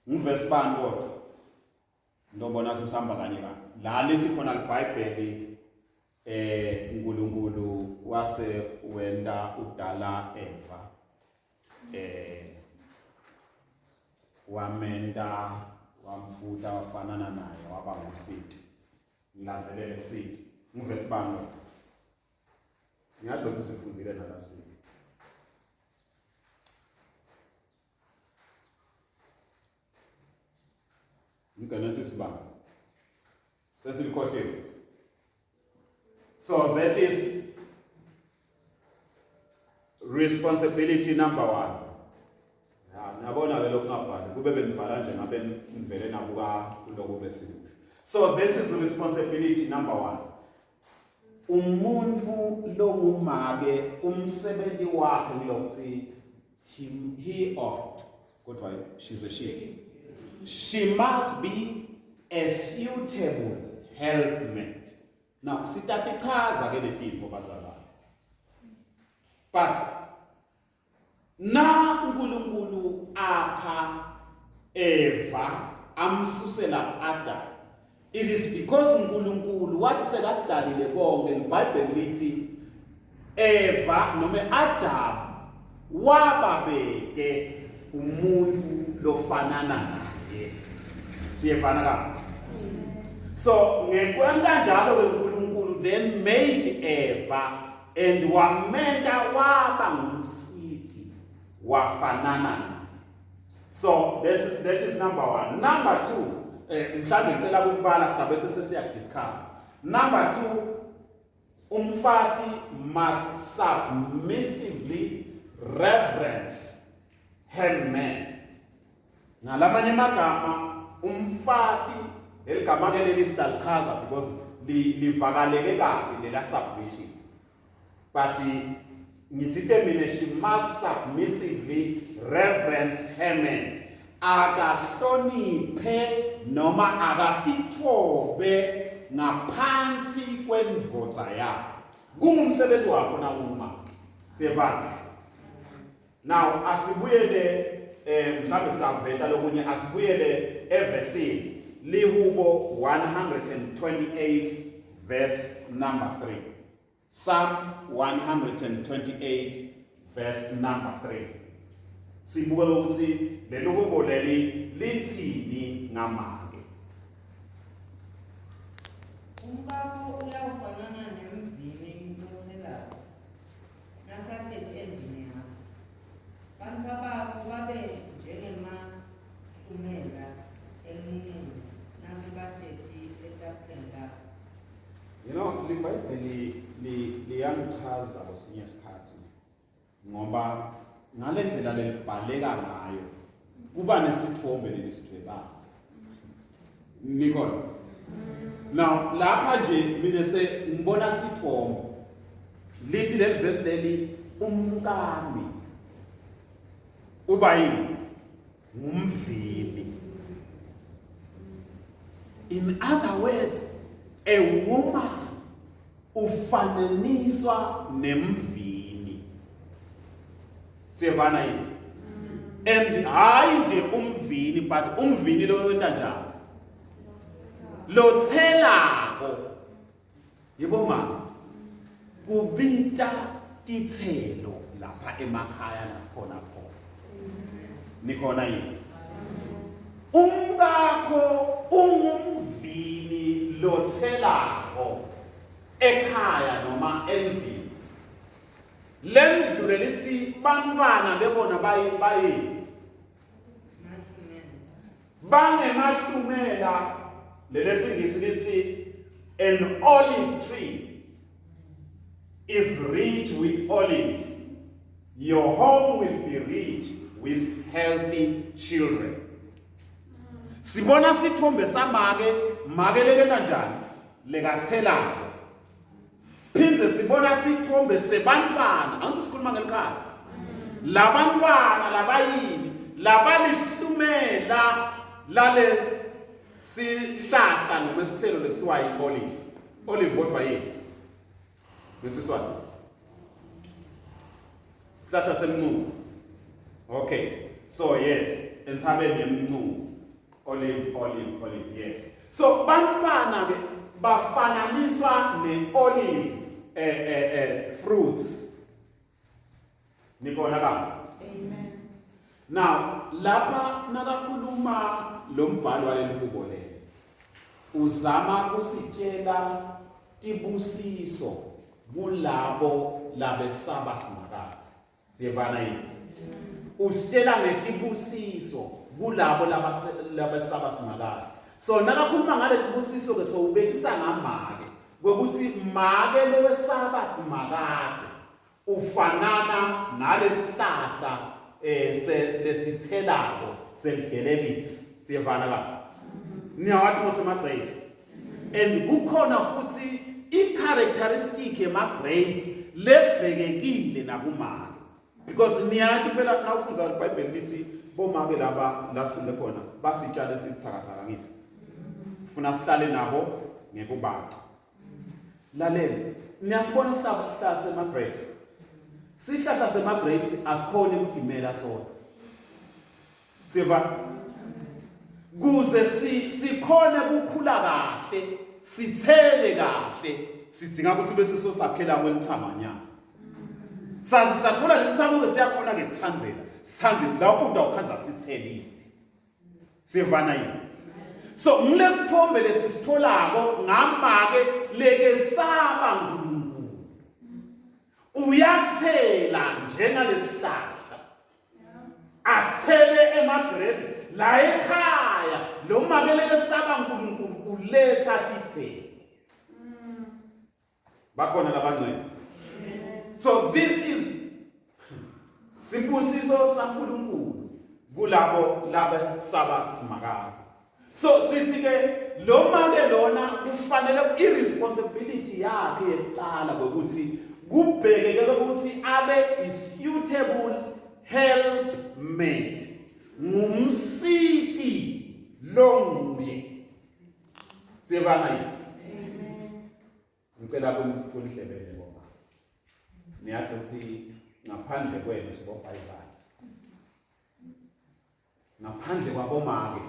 Ngivesi bani kodwa? Ndobona sisihamba kanye la. La lethi khona iBhayibheli uNkulunkulu wase wenda udala Eva. Wamenda wamfuta wafanana naye waba ngusidi. Ngilandzelele kusidi. Ngivesi bani kodwa? Ngiyadlotha sifunzile na last week. Genesis 1. So that is responsibility number 1. So this is responsibility number 1. Umuntu longumake umsebenzi wakhe ngilokuthi he or kodwa she's a she. She must be a suitable helpmate. Now, sitatichaza ke letinto bazalwane. But na uNkulunkulu akha Eva amsusela Adam. It is because uNkulunkulu wathi sekadalile konke iBhayibheli lithi Eva noma Adam wababeke umuntu lofanana naye. Siyefana kabi. So ngekwenta njalo uNkulunkulu then made Eva and wamenda waba ngumsidi wafanana naye. So that is number 1. Number 2, mhlambe ngicela ukubala sidabe sesiya discuss. Number 2, umfati must submissively reverence her man. Ngalamanye amagama umfati eligama ke leli sidalichaza because livakaleke kabi lela submission. But ngithi mina she must submissively reverence her man. Akahloniphe noma akapithobe ngaphansi kwendvodza yakhe. Kungumsebenzi wakho na uma. Siyevana. Now asibuyele mhlambe singaveta lokunye asibuyele evesini lihubo 128 verse number 3. Psalm 128 verse number 3. Sibuke ukuthi leluhubo leli lithini ngamake. Umbako uyafanana nemvini yothelayo. Nasathethi endini yakho. Bantu bakho babe njengemahlumela emunweni nasibathethi etafuleni lakho. You know, liBhayibheli liyangichaza kwesinye isikhathi ngoba ngale ndlela lelibhaleka ngayo kuba nesithombe lelisithwebana. Nikon. Now lapha nje mina ngibona sithombe lithi le verse leli umkami uba yini ngumvini. In other words, a woman ufananiswa nemvini. Siyavana yini? And hayi nje umvini, but umvini lo wenta njani? Lo thelako. Yebo mama. Kubita tithelo lapha emakhaya nasikhona khona. Nikhona yini? Umkakho ungumvini lothelako ekhaya noma endlini. Lendlu lelithi bantwana bebona bayi bangemahlumela lelesingisi lithi an olive tree is rich with olives. Your home will be rich with healthy children. Sibona sithombe samake leke kanjani lekathelako. Phindze sibona sithombe sebantwana, angithi sikhuluma ngelikhaya. Labantwana labayini, labalihlumela lale sihlahla noma isithelo lekuthiwa yi-olive. Olive kodwa yini? Ngesiswati. Sihlahla semncumo. Okay. So yes, enthabeni yemncumo. Olive, yes. So bantwana ke bafananiswa ne-olive fruits. Nibona ka? Amen. Now, lapha nakakhuluma lo mbhalo waleli hubo leli. Uzama kusitshela tibusiso kulabo labesaba simakade. Siyevana yini? Usitshela ngetibusiso kulabo labesaba simakade. So nakakhuluma ngale tibusiso ke so ubekisa ngamake ukuthi make lo wesaba simakade ufanana nalesihlahla lesithelako selgelebisi. Siyevana ka? Niyawathi ngosema grapes. And kukhona futhi i-characteristic yema-grape lebhekekile nakumake. Because niyathi phela nawufunza iBhayibheli lithi bomake laba la sifunze khona basitshale sithakathaka ngithi. Ufuna sihlale nabo ngekubantu. Lalela, niyasibona isihlahla sema-grapes. Sihlahla sema-grapes asikhoni ukudimela sodwa. Siva kuze sikhone ukukhula kahle, sithele kahle, sidinga ukuthi bese sosakhela kwelithamanyana. Sazi sathola lelithamo bese siyakhona ke kuthandzela. Sithandile lapho udawukhanza sithelile. Sivana yini? So ngilesithombe lesitholako ngamake leke saba uNkulunkulu. Uyathela njengalesihlahla. Athele emagrapes la ekhaya lo makeleke saba uNkulunkulu uletha tithelo. Bakhona labancane. So this is sibusiso saNkulunkulu kulabo labesaba simakade. So sithi ke lo make lona kufanele irresponsibility yakhe yekucala ukuthi kubhekeke ukuthi abe is-suitable helpmate. Ngumsiti longuye. Siyevana yini? Amen. Ngicela kunihlebele ngoba niyathi ukuthi ngaphandle kwenu sibophayizayo. Ngaphandle kwabomake.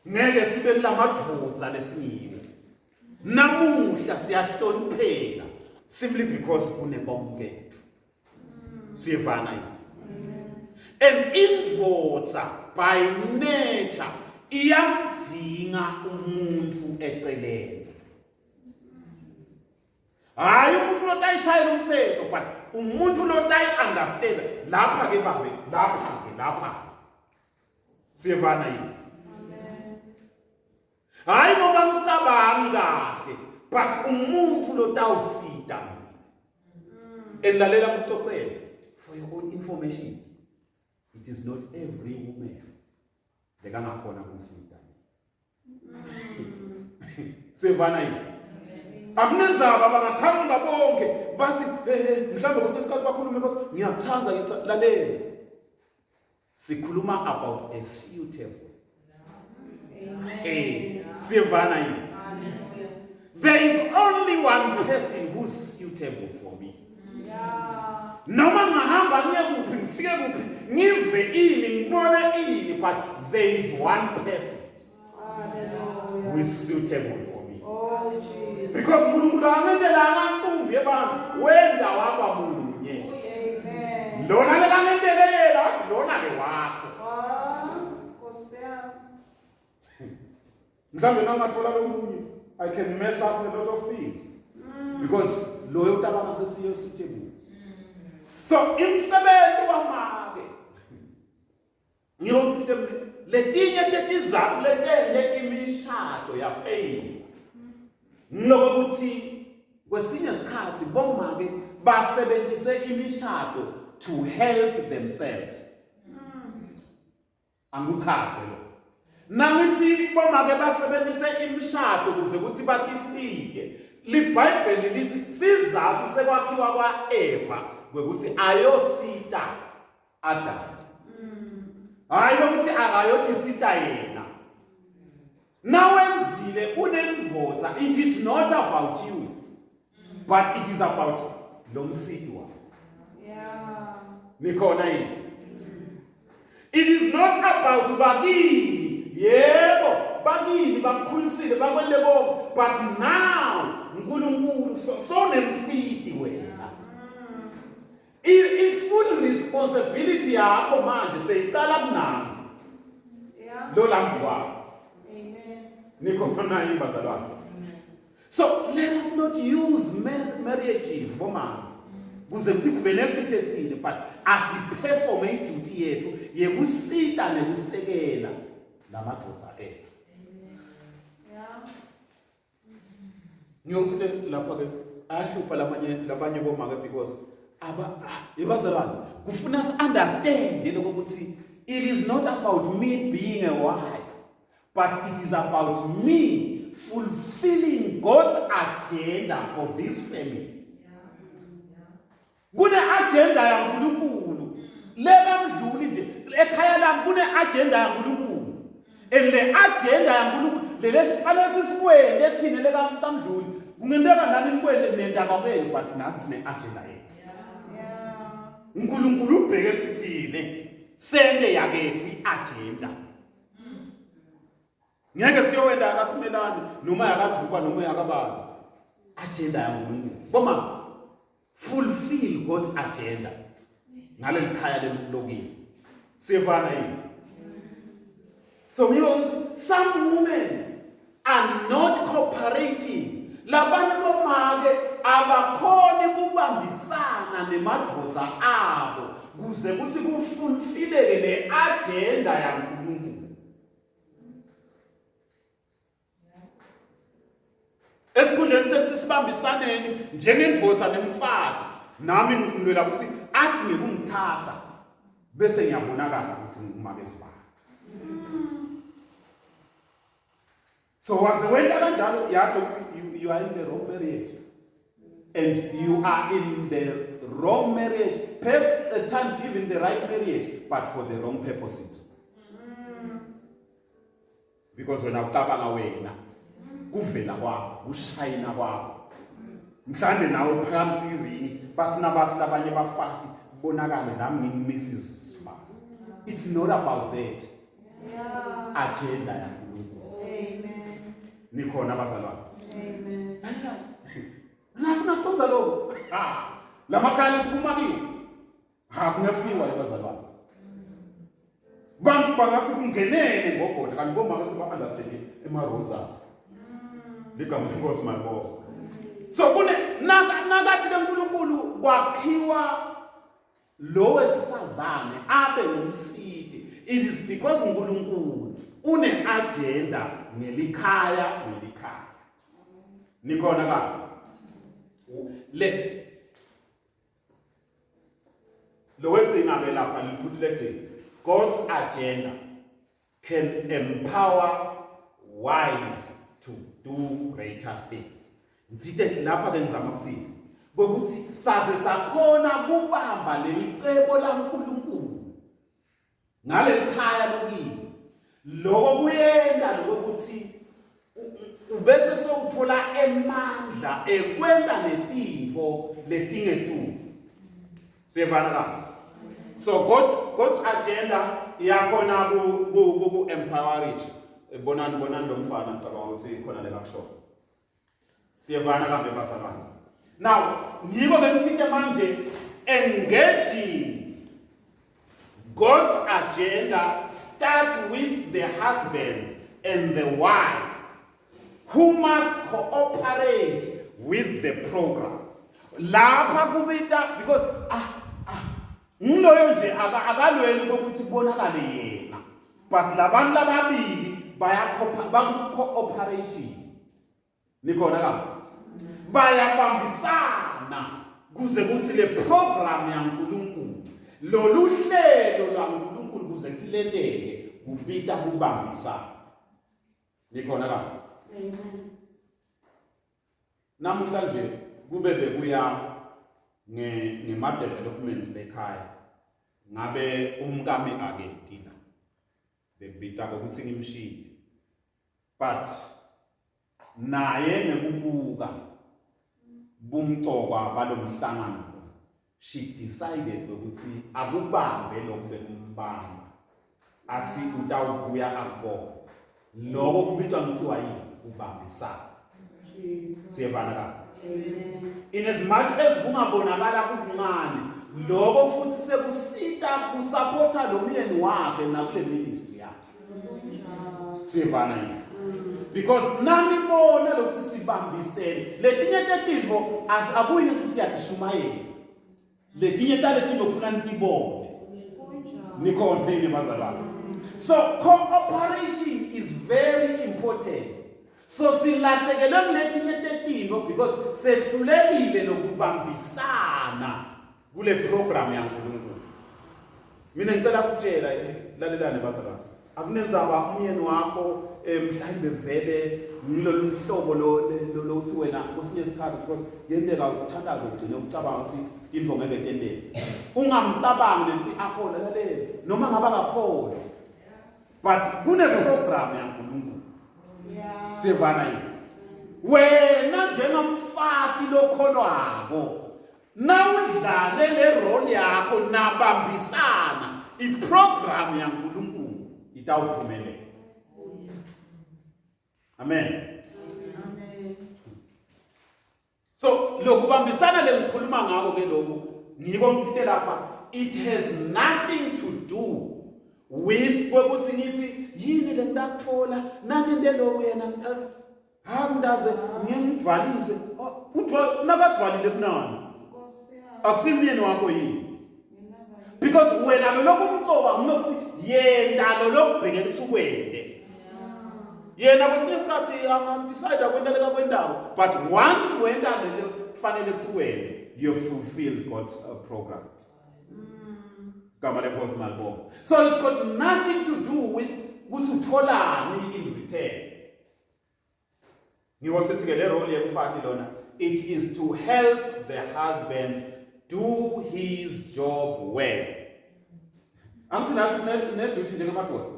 Ngeke sibe lamadvodza lesiyiwe. Namuhla siyahlonipheka simply because kunebomkethu. Siyevana yini? And indvodza by nature iyamdzinga umuntu eceleni. Hayi umuntu lotayishayela umthetho but umuntu lotayi understand lapha ke babe lapha. Siyevana yini? Hayi ngoba ngicabangi kahle but umuntu lotawusida. Elalela kucocela for your own information. It is not every woman lekangakhona ukusida. Siyevana yini? akunenzaba bangathanda bonke bathi mhlawumbe kusesikhathi bakhulume bathi ngiyakuthanda lalela. Sikhuluma about a suitable. Siyevana yini? There is only one person who's suitable for me. Noma ngahamba ngiye kuphi ngifike kuphi ngive ini ngibone ini, but there is one person who is suitable for me. Oh, Jesus. Because uNkulunkulu angendela akantumbi ebantu wenda waba munye. Amen. Lona lekangendelela wathi lona ke wakho. Nkosi yami. Mhlambe nangathola lomunye I can mess up a lot of things. Because loyo tabanga sesiyo suitable. So imsebenzi wamake ngiyomfite letinye tetizathu letende imishado yafail. Ngiloko kuthi kwesinye isikhathi bomake basebenzise imishado to help themselves. Angukhaze lo. Nangithi bomake basebenzise imishado kuze ukuthi batisike. LiBhayibheli lithi sizathu sekwakhiwa kwaEva kwekuthi ayosita Adam. Hayi ukuthi akayotisita yena. Nawenzile unendvodza, it is not about you, but it is about lo msidi wakho. Yeah. Nikhona yini? It is not about bakini. Yebo, bakini bakukhulisile bakwende bonke, but now uNkulunkulu so nemsidi wena. It's full responsibility yakho manje seyicala kunami. Yeah. Lo lambu wakho. Amen. Nikhona yini bazalwane? So let us not use marriages bomama kuze kuthi benefit ethile, but asiperform iduty yethu yekusita nekusekela lamadvodza ethu. Yeah. Ngiyongithe lapha ke ahlupha labanye bomama because yebazalwane kufuna us understand lokuthi it is not about me being a wife, but it is about me fulfilling God's agenda for this family. Kune agenda yaNkulunkulu lekamdluli nje ekhaya lami kune agenda yaNkulunkulu, and le agenda yaNkulunkulu lesifanele sikwende thina lekamdluli kungenteka nani nikwende nendaba kwenu, but nathi sine agenda yethu. uNkulunkulu ubheke sithine sende yakethu iagenda. Ngeke siyowenda akasimelani noma yakadruba noma yakabani. Agenda yaNkulunkulu boma fulfill God's agenda ngale likhaya lelokini. Siyevana yini? So some women are not cooperating. Labanye bomake abakhoni kubambisana nemadvodza abo kuze kuthi kufulfileke le agenda yaNkulunkulu. Esikhundleni sethi sibambisaneni njengendvodza nemfati, nami ngilwela ukuthi athi ngikungithatha bese ngiyabonakala ukuthi ngumake sibani. So was wenda kanjalo yathi ukuthi you are in the wrong marriage, and you are in the wrong marriage, perhaps at times even the right marriage, but for the wrong purposes. Because when ucabanga wena kuvela kwakho kushayina kwakho mhlambe nawe uphakamisa iringi bathi nabasi labanye bafaki bonakale nami ngimMrs. It's not about that. Yeah. Agenda yaNkulunkulu. Amen. Nikhona bazalwane? Amen. Ngasingaqonda lokho. Lamakhaya siphuma kiwo. Kungafiwa bazalwane. Bantu bangathi kungenene ngogodla kanti bomake siba-understand ema-rules abo. Ligama lenkosi mayibonke. So kune nakathi kaNkulunkulu kwakhiwa lo wesifazane abe ngumsidi. It is because uNkulunkulu une-agenda ngelikhaya. Nikhona ka? Lo wethinga ke lapha liphuthelethini. God's agenda can empower wives to do greater things. Ngitsite lapha ke ngizama ukuthini ukuthi saze sakhona kubamba leli cebo laNkulunkulu ngaleli khaya lokini lokho kuyenda lokuthi ubese sowuthola emandla ekwenda netinto letingetu siyevana so God's agenda yakhona ku empowerage bonani lo mfana ngicabanga ukuthi khona le kusho siyevana kambe basabana now ngiko bengithe manje engaging God's agenda starts with the husband and the wife who must cooperate with the program. Lapha kubita because nguloyo nje akalweli ukuthi kubonakale yena but labantu lababili cooperation nikhona ka bayabambisana kuze kuthi le program yaNkulunkulu lolu hlelo laNkulunkulu kuze silendeke kubita kubambisana nikhona ka Amen. namhlanje kube bekuya ngema developments bekhaya ngabe umkami aketi la bekubita ukuthi ngimshiye but naye ngekubuka bumcokwa balomhlangano she decided ukuthi akubambe lokho bekumbamba athi utawubuya akubona lokho kubitwa ngithiwa yini ubambisana siyevana ka in as much as kungabonakala kuncane lokho futhi sekusita kusupporta lo myeni wakhe nakule ministry yakhe siyevana yini because nami bona lokuthi sibambisene letinye tetinto akuyi ukuthi siyakishumayela letinye taletinto kufuna nitibone nikhona yini bazalwane so cooperation is very important so silahlekelwe kuletinye tetinto because sehlulekile lokubambisana kule program yaNkulunkulu mina ngicela ukutshela lalelane bazalwane akunenzaba umyeni wakho mhlawumbe vele ngilolu hlobo lo uthi wena kwesinye isikhathi because yendeka ukuthandaza ugcine ucabanga ukuthi into ngeke tendeke ungamcabangi lethi akhola lalela noma ngaba ngakhola but kune program yaNkulunkulu sivana yini wena njengamfati lokholwako nawudlale le role yakho nabambisana iprogram yaNkulunkulu itawuphumelela amen so lokubambisana lengikhuluma ngako ke lokho ngiko ngithe lapha it has nothing to do with ukuthi ngithi yini le ngakuthola nanginte lo wena ngidaze ngimdwalise nakadwalile kunani asimyeni wakho yini because wena lo lokumcoba nginokuthi yenda lo lokubheke ethukwende yena kwesinye isikhathi angadecide akwenteleka kwendawo but once wenda le kufanele kuwele you fulfill God's program kama lenkosi malibonga so it's got nothing to do with ukuthi utholani in return ngiyosithi ke le role yemfati lona it is to help the husband do his job well angithi nathi sineduty njengamadoda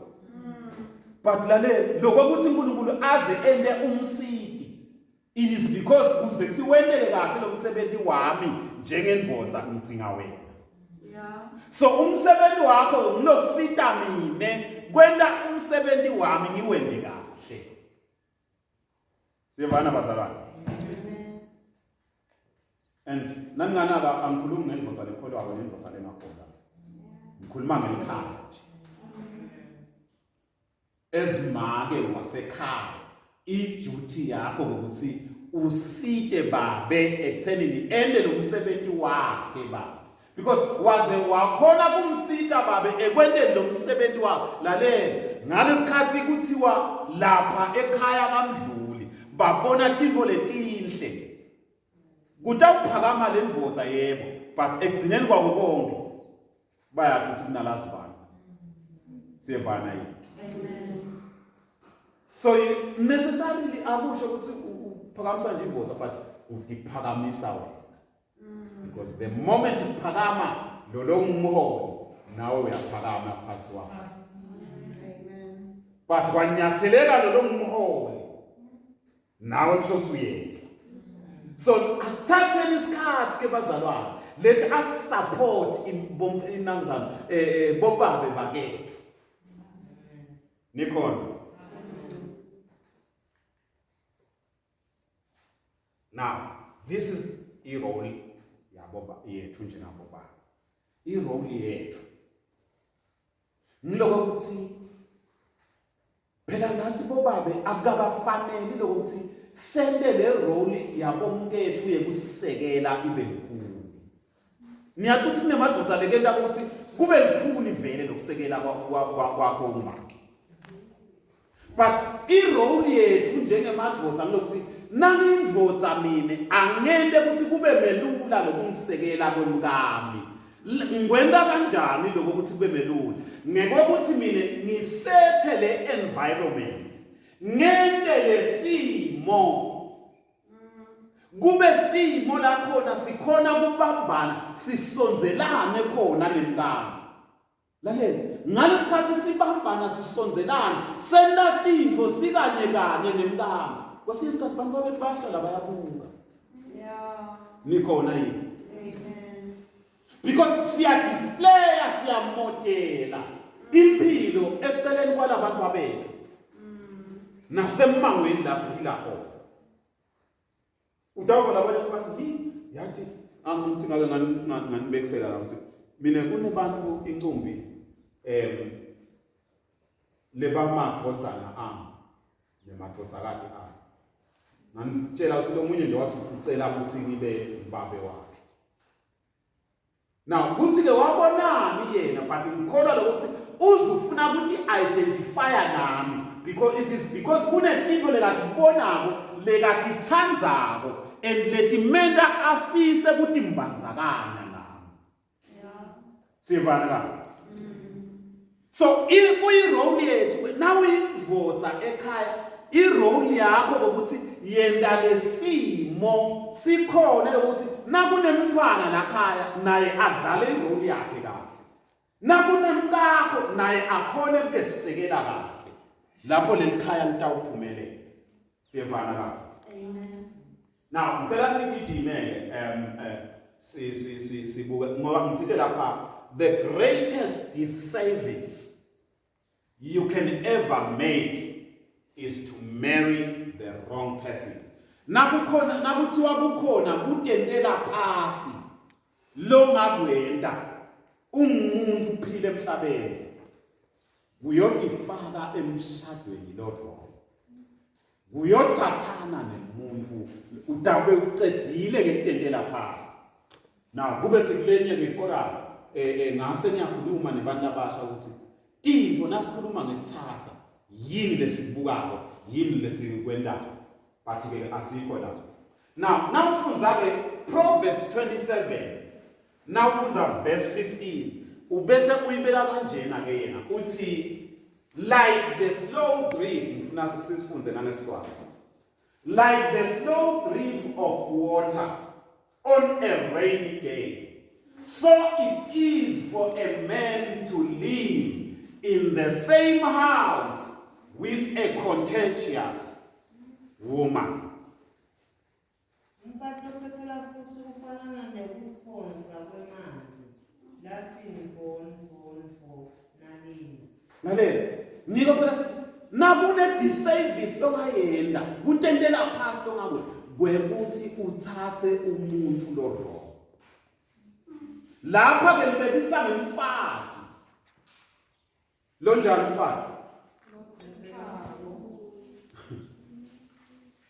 but lale lokho ukuthi uNkulunkulu aze ende umsidi it is because kuze siwendeke kahle lo msebenzi wami njengendvodza ngidzinga wena so umsebenzi wakho nginokusita mine kwenda umsebenzi wami ngiwende kahle sivana bazalwane and nanganaka angikhulumi ngendvodza lekholwako nendvodza lengakholwa ngikhuluma ngelikhaya nje ezimake wasekhaya iduty yakho ukuthi usite babe ekuthenini ende lo msebenzi wakhe baba because waze wakhona kumsita babe ekwendeni lo msebenzi wakhe lalela ngalesikhathi kuthiwa lapha ekhaya kaMdluli babona tinto letinhle kutawuphakama lendvodza yebo but ekugcineni kwako konke bayathi ukuthi kunalazi bani siyevana yini so necessarily akusho ukuthi phakamisa nje imvotsa but udiphakamisa wena. Because the moment uphakama lo ngumholi nawe uyaphakama phansi wakho. Amen. But wanyatheleka lo ngumholi nawe kusho ukuthi uyehla. So asithatheni isikhathi ke bazalwane. Let us support inangizana bobabe bakethu. Nikhona. Now, this is i-role yaboba yethu njengaboba. I-role yethu. Ngiloko ukuthi phela nathi bobabe akakafanele lokuthi sende le role yabomkethu yekusisekela ibe nkulu. Niyakuthi kunemadoda lekenda ukuthi kube likhuni vele lokusekela kwakho uma. But i-role yethu njengemadoda ngilokuthi nami indvodza mine angende ukuthi kube melula lokungisekela kwemkami. Ngwenda kanjani lokho ukuthi kube melula? Ngekokuthi mine ngisethe le environment. Ngende lesimo. Kube simo la khona sikhona kubambana sisonzelane khona nemkami. Lalela, ngalesikhathi sibambana sisonzelane senakho into sikanye kanye nemkami. Kwesinye isikhathi abantu babethu bayahlala bayabuka. Yeah. Nikhona yini? Amen. Because siyadisplaya siyamodela impilo eceleni kwalabantu abethu. Nasemangweni la siphila khona. Utawuva labanye sibathi yathi angithi ngake nganibekisela la ukuthi mina kunebantu incumbi leba mathodzana ami nemathodzakade ami. Ngitshela ukuthi lo munye nje wathi ucela ukuthi ngibe umbabe wakhe. Now kuthi ke wabonani yena but ngikholwa lokuthi uzufuna ukuthi identify nami because kunetinto lekatibonako lekatitsandzako and letimenda afise ukuthi mbandzakanya nami. Yeah. Sivana ka. So i-role yethu nawe indvodza ekhaya i-role yakho ukuthi yenda lesimo sikhona lokuthi nakunemntwana lakhaya naye adlale i-role yakhe kahle. Nakunemkakho naye akhone ukusisekela kahle. Lapho lelikhaya litawuphumelela. Siyevana kahle. Amen. Now, ngicela sigijimeke sibuke ngoba ngithithe lapha the greatest disservice you can ever make is to marry the wrong person. Nakuthiwa kukhona kutendela phasi lo ngakwenda umuntu uphile emhlabeni uyokifaka emshadweni lo wrong. Uyothathana nemuntu utabe ucedzile ngekutendela phasi. Now kube sekulenye ngeforum ngase ngiyakhuluma nabantu abasha ukuthi tinto nasikhuluma ngekuthatha yini lesibukako yini lesikwendayo but ke asikho la. Now nawufundza ke Proverbs 27 nawufundza verse 15 ubese uyibeka kanjena ke yena uthi like the slow drip ngifuna sisifunze nangesiswati. Like the slow drip of water on a rainy day, so it is for a man to live in the same house with a contentious woman. Umfati othathela futhi kufanana nekukhonza kwemali. Lathi ngibona nalini. Lalela, ngiko phela sithi nakune disservice longayenda kutendela phasi longakwe kwekuthi uthathe umuntu lo wrong. Lapha ke libekisa ngemfati. Lo njani umfati?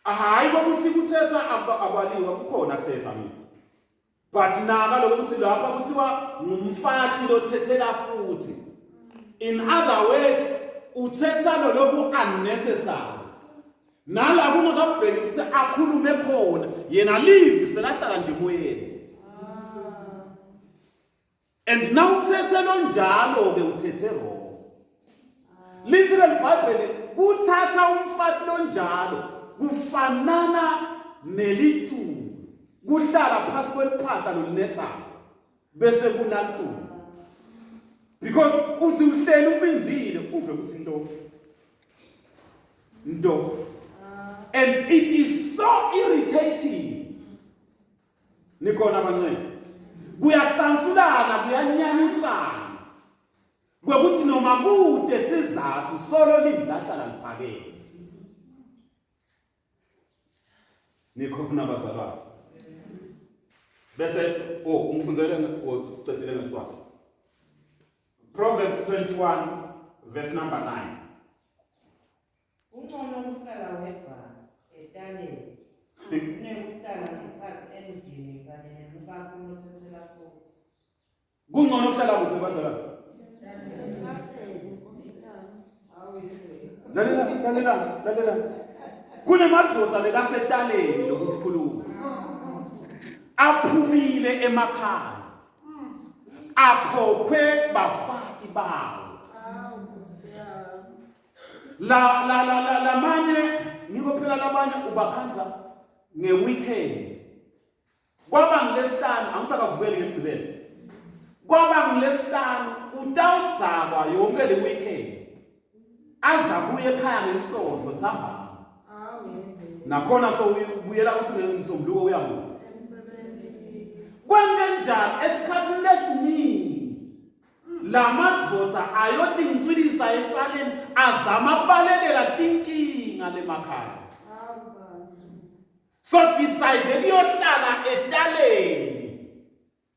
Hayi ukuthi kuthetha akwaliwa kukhona kuthetha ngithi. But naka lokho kuthi lapha kuthiwa ngumfati lo thethela futhi. In other words, uthetha lokho unnecessary. Nala kungakabheki ukuthi akhulume khona yena live selahlala nje moyeni. And now uthethe lo njalo ke uthethe wrong. Lithi leBhayibheli uthatha umfati lo njalo kufanana nelitulo kuhlala phasi kweliphahla lolinethayo bese kunalitulo because uthi uhleli ubinzile uve ukuthi ndo and it is so irritating nikhona abancane kuyacansulana kuyanyanisana kwekuthi noma kude sizathu solo lihlahlala liphakeme nikhona abazalwane bese umfundzele sicedzele ngesiswati Proverbs 21 verse number 9 Ungcono ukuhlala wedwa etaleni kunokuhlala ngaphansi endlini kanye nemkakho unothethela futhi. kungcono ukuhlala kuphi bazalwane lalela kunemadvodza lekasetaleni lokusikhuluma aphumile emakhaya akhokhwe bafaki bawo lamanye ngiko phela labanye ubakhanza ngeweekend kwaba ngilesihlanu angisakavukeli ngemgcibelo kwaba ngilesihlanu utawudzakwa yonke le weekend azabuye ekhaya ngesonto ntsambama nakhona so ubuyela ukuthi ngomsombuluko uyabuya kwente njalo esikhathini lesiningi lamadvodza ayotincwilisa etshwaleni azama ukubalekela tinkinga lemakhaya so decide kuyohlala etaleni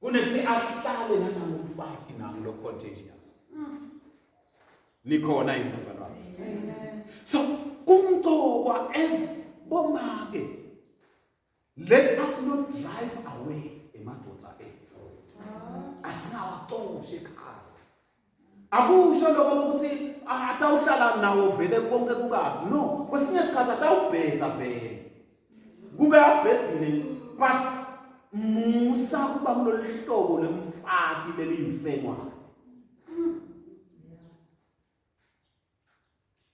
kunethi ahlale nangamufaki nangulo contagious nikhona ibazalwane so kumntokwa as bomake let us not drive away emadvodza ethu asingawacoshe ekhaya akusho lokho ukuthi atawuhlala nawo vele konke kukabi no kwesinye isikhathi atawubhetha vele kube abhedzile but musa kuba kulolu hlobo lemfati leliyimfengwane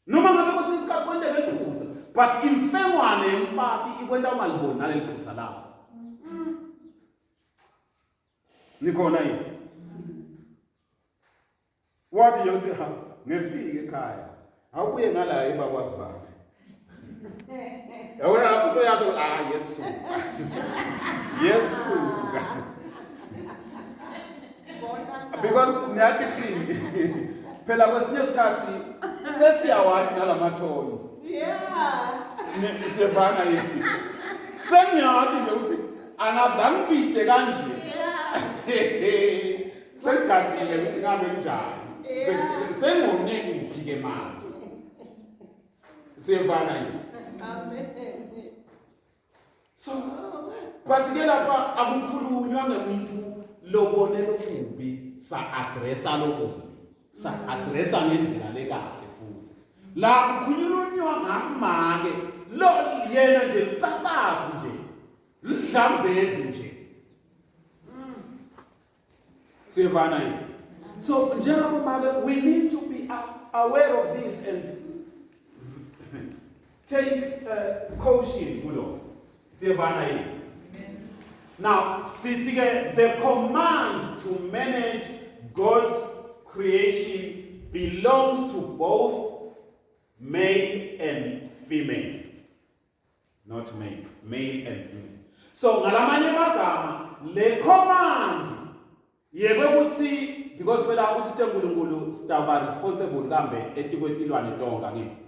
noma ngabe kwesinye isikhathi kwenteke iphutha but imfengwane yemfati ikwenta ungaliboni naleli phutha lawo nikhona yini wathi nje uthi ngefike ekhaya awubuye ngala ebakwazi bami yabona lapho soyasho yesu yesu because niyathi phela kwesinye isikhathi sesiyawathi nalamathons siyevana yini sengiyathi nje ukuthi angazangibide kanje sengigadzile ukuthi ngabe njani sengone kuphi ke manje siyevana yini so but ke lapha akukhulunywa ngemuntu lobone lokubi sa addressa lokubi sa addressa ngendlela lekahle futhi la kukhulunywa ngamake lo yena nje licacathu nje lidlambezi nje siyevana yini so njengabo make we need to be aware of this and take caution kulo siyevana yini now sithi ke the command to manage God's creation belongs to both male and female not male and female so ngalamanye magama le command yekwe kuthi because phela uthi tenkulunkulu sitaba responsible kambe etikwetilwane tonga ngithi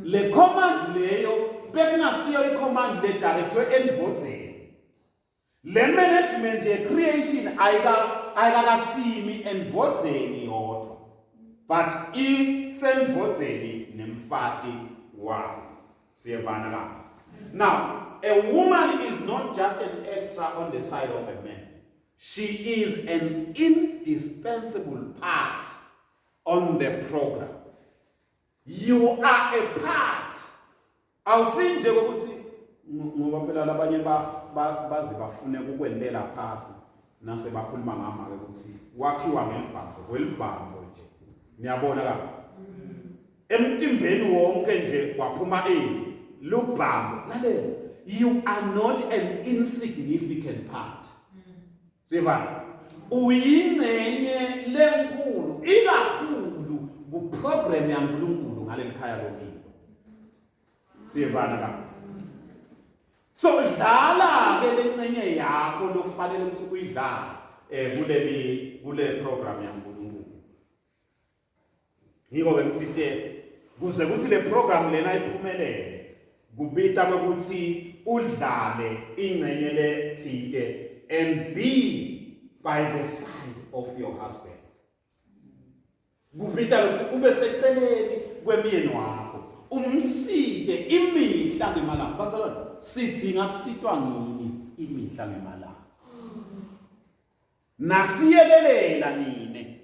le command leyo bekungasiyo i-command le directwe endvodzeni le management ye creation ayikakasimi endvodzeni yodwa but isendvodzeni nemfati wayo siyevana lapha now a woman is not just an extra on the side of a man. She is an indispensable part on the program. You are a part. Awusinje ukuthi ngoba phela labanye baze bafune ukwendela phasi nase bakhuluma ngama ukuthi wakhiwa ngelibhambo nje. Niyabona lapha. Emtimbeni wonke nje waphuma lubhambo. Lalela you are not an insignificant part. Sivana, uyingcenye lenkulu ikakhulu kuprogram yaNkulunkulu ngaleli khaya lokini. Sivana ka. So dlala ke lencenge yakho lokufanele ukuthi uyidlala kule program yaNkulunkulu. Ngiko bengifite kuze kuthi le program lena iphumelele kubita ukuthi udlale ingcenye lethile and be by the side of your husband. Kubita ukuthi ube seceleni kwemiyeni wakho umside imihla ngemalanga. Basalona sidinga kusitwa ngini imihla ngemalanga. Nasiyekelela nine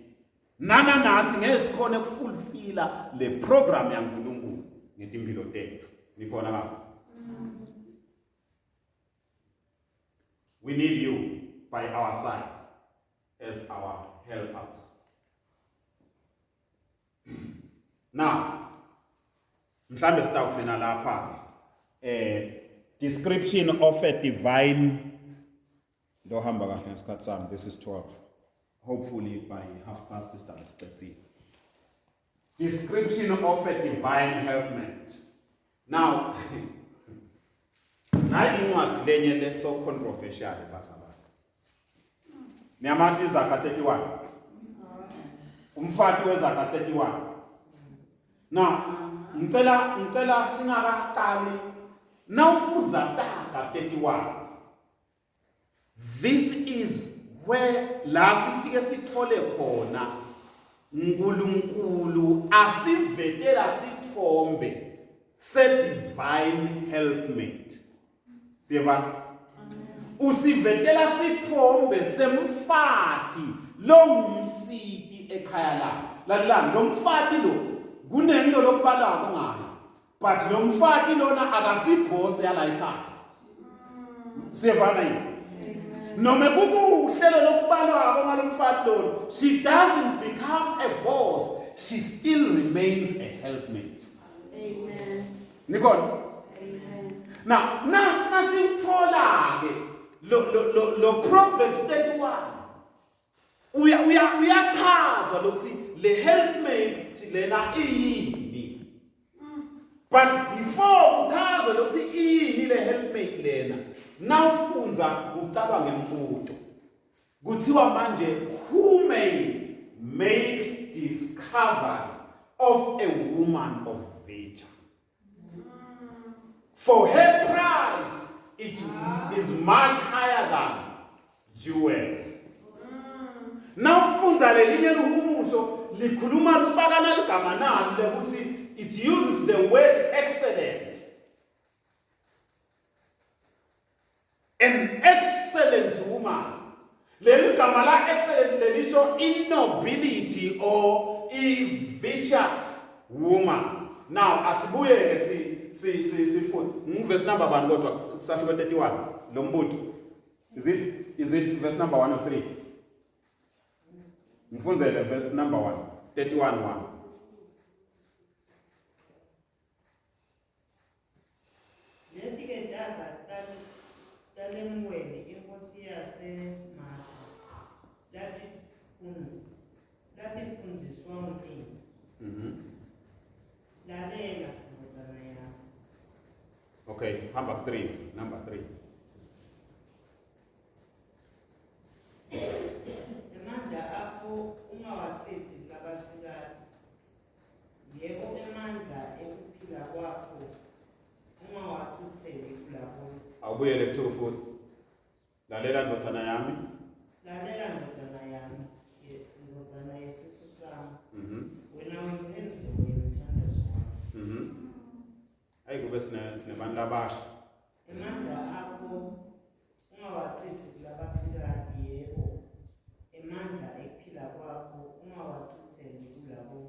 nana nathi ngesikhona ukufulfilla le program yaNkulunkulu ngetimpilo tethu. Nikhona lapho. We need you by our side as our helpers. Now, mhlambe sitawufina lapha description of a divine lohamba kahle ngesikhathi sami. This is 12. Hopefully by 30 sitamexpecting. Description of a divine helpmate. Now, nayi incwadi lenye le so controversial basabana. Niyamathi iZakha 31. Umfati weZakha 31. Now, ngicela singakaqali nawufunda Zakha 31. This is where la sifike sithole khona uNkulunkulu asivetela sithombe se-divine helpmate. Siyeva? Usivetela sithombe semfati longumsiti ekhaya lakhe. Lalelani lo mfati lo kunento lokubalako ngayo. But lo mfati lona akasibhosi yala ekhaya. Siyevana yini? Noma kukuhlelo lokubalako ngalo mfati lona, she doesn't become a boss, she still remains a helpmate. Amen. Nikon? Amen. Now, nasithola ke lo Proverbs 31. Uyachazwa lokuthi le helpmate lena iyini. But before uchazwe lokuthi iyini le helpmate lena, nawufunza ucabanga ngembuto. Kuthiwa manje who may make discovery of a woman of virtue. For her price it is much higher than jewels. Nawufunza lelinye luhumusho likhuluma lifakana ligama nalo lekuthi it uses the word excellence. An excellent woman. Leli gama la excellent lelisho innobility or a virtuous woman. Now asibuye ke si verse number 1 kodwa kusafika 31 lo mbuto. Is it verse number 1 or 3? Mfunzele verse number 1, 31:1. Leti-ke daga talemweni inkosi yaseMasa latifundiswa umlimi. Lalela ndodzana yami. Okay, hamba 3, number 3. Emandla akho ungawachithi labasikati. Yebo emandla ekuphila kwakho ungawachitheli kulabo. Awubuyele ku 2 futhi. Lalela ndodzana yami. Lalela ndodzana yami, ndodzana yesisu sami. Wena uyiphendule umthandazo wami. Hayi kube sinebantu labasha. Emandla akho ungawachithi kulabasikati yebo. Emandla ekuphila kwakho ungawachitheli kulabo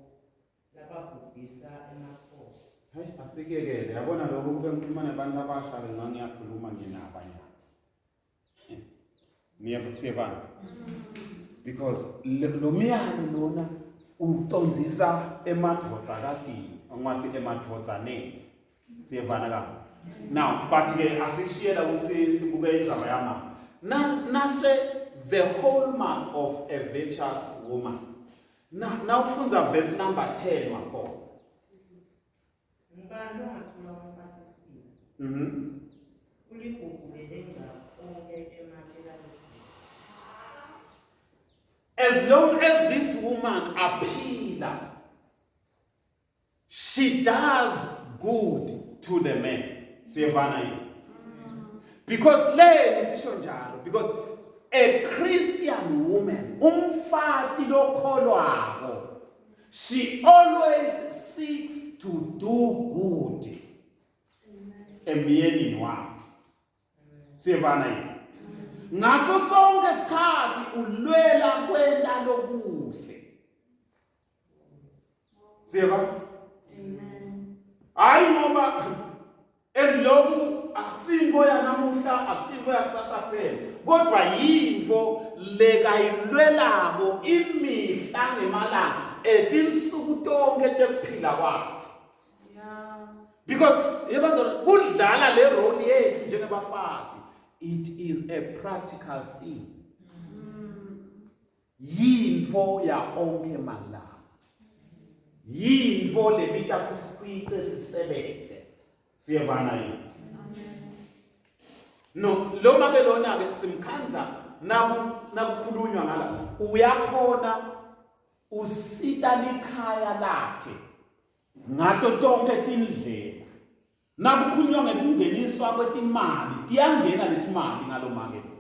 lababhubhisa emakhosi. Hayi asikekele yabona lokho kube ngikhuluma nabantu abasha bengangiyakhuluma nginabanye. Niyafusevana. Because lo miyani lona ucondzisa emadvodza kadini, ongathi emadodzaneni. Siyevana ka. Now, but ke asikushiyela ukuthi sibuke indzaba yama. Nase the hallmark of a virtuous woman. Now ufundza verse number 10 makho. Ngibani ongathula umfana sibili? Mhm. Uligugu lelengcaba onke ematshelane. As long as this woman appeals, she does good to the man. Siyevana yini? Because le isisho njalo, because a Christian woman, umfati lokholwako, she always seeks to do good emyenini wakhe. Siyevana yini? Ngaso sonke isikhathi ulwela kwenda lokuhle. Siyeva? Amen. Hayi ngoba enloku akusinto yanamuhla akusinto yakusasa kuphela. Kodwa yinto lekayilwelako imihla ngemalanga etinsuku tonke tekuphila kwakhe. Yeah. Because yebazona kudlala le role yethu njengebafati. It is a practical thing. Yinto ya onke malanga. Yinto lebita kusifice sisebele. Siyevana yini? No, lo make lona ke simkhanza nakukhulunywa ngala. Uyakhona usita likhaya lakhe ngato tonke tindlela. Nakukhulunywa ngekungeniswa kwetimali, tiyangena letimali ngalomake lo.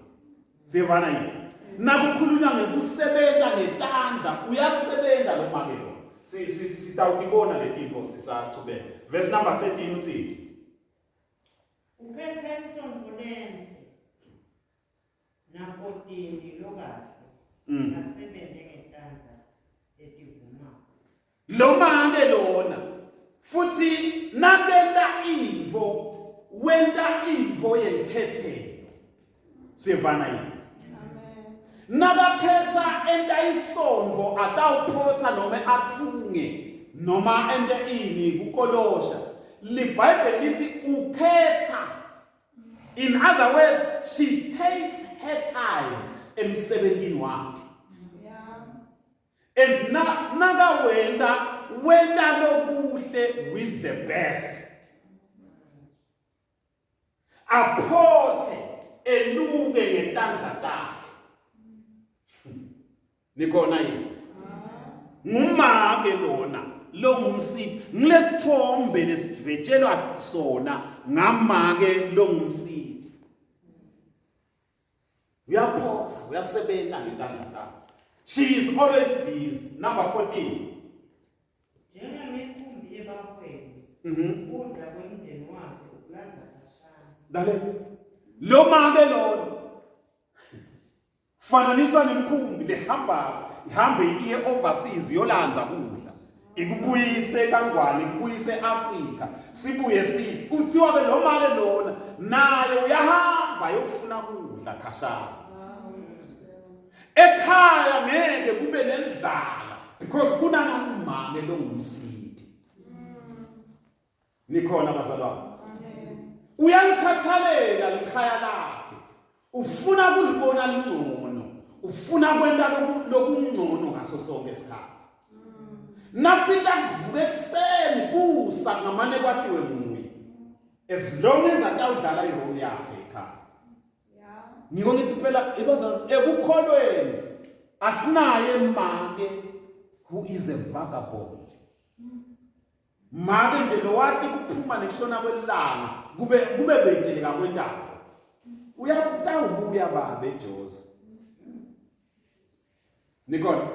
Siyevana yini? Nakukhulunywa ngekusebenza ngetandla, uyasebenza lo make lo. Sitawutibona letinto sisaqhubeka. Verse number 13 uthi Ukhethe isonto lenhle nakotini lokahle nasebende ngetandla etivumayo. lo make lona futhi nakenda info wenda info yelikhethelo. Siyevana yini? Amen. Nakakhetha enda isondvo atawuphotsa noma athunge noma ende ini kukolosha. LiBhayibheli lithi ukhetha. In other words, she takes her time emsebentini wakhe. Yeah. And naka wenda lokuhle with the best. Aphotse eluke ngetandla takhe. Nikhona yini? Ngumake lona lo ngumsidi. Ngilesithombe lesidvetshelwa sona ngamake lo ngumsidi. Uyaphotsa, uyasebenza ngetandla takhe. She is always busy. Number 14. Njengemikhumbi ebahweni, udla kwemndeni wakhe ukulanza kashana. Dale. Lo make lona fananiswa nemkhumbi ihambe iye overseas yolanza kudla. Ikubuyise kangwane, ikubuyise Africa. Sibuye kuthiwa ke lo make lona naye uyahamba yofuna kudla kashana. Ekhaya ngeke kube nendlala because kunanamame lo ngumsidi. Nikhona bazalwane. Uyalikhathalela likhaya lakhe. Ufuna kulibona lingcono. Ufuna kwenda lokungcono ngaso sonke isikhathi. Napita kuvuka ekseni kusa ngamane kwatiwe nguye. As long as atawudlala irole yakhe ekhaya. Ngiko ngithi phela ibazalwane ekukholweni asinaye make who is a vagabond. Make nje lo wati kuphuma nekushona kwelanga kube bedeleka kwendaba. Uyabutawubuya babe Jozi. Nikona?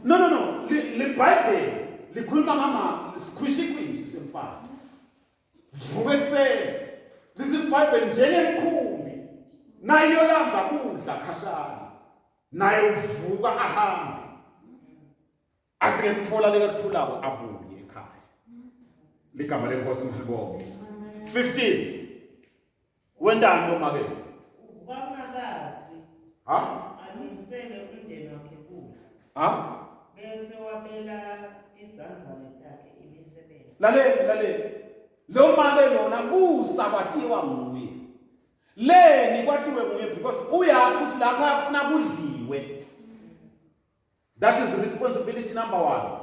No. LiBhayibheli likhuluma ngama squishy sisemfana. Vuka ekseni. LiBhayibheli njengemkhumbi. Naye yolanza kudla khashana. Naye uvuka ahambe. Athi ke kutfola lekuthulako abuye ekhaya. Ligama lenkosi ngilibonge. 15. Wendani lo make? Ubamakazi alungisele umndeni wakhe kudla. Bese wabela idzandzane takhe imisebenzi. Lalela. lo mali lona kusa kwatiwa nguye leni kwatiwe nguye because uyazi ukuthi lakha afuna kudliwe. That is responsibility number 1.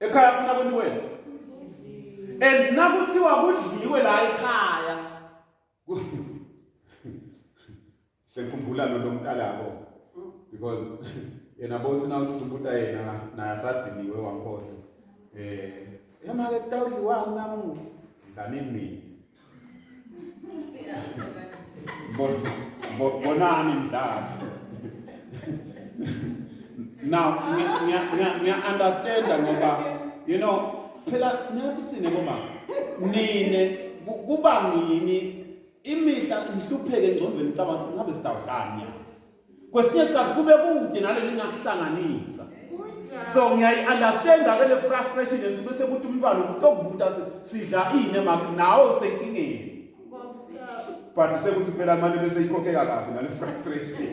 Ekhaya afuna kwenziwe and nakuthiwa kudliwe la ekhaya sekhumbula lo mntalabo because yena bothi na uthi ubuta yena na asathiniwe wankosi yama ke tawudliwa namu sidlani mina bonani mdlalo. Now we understand ngoba you know phela niyathini ngoba nine kuba ngini imihla mhlupheke engcondweni nicabanga ukuthi ngabe sitawudlani ya kwesinye isikhathi kube kude naleli ngakuhlanganisa. So ngiyayi-understand ke le frustration yenzi bese kuthi umntwana umuntu okubuta ukuthi sidla ini nawo senkingeni but sekuthi phela manje bese ikhokheka kabi nale frustration.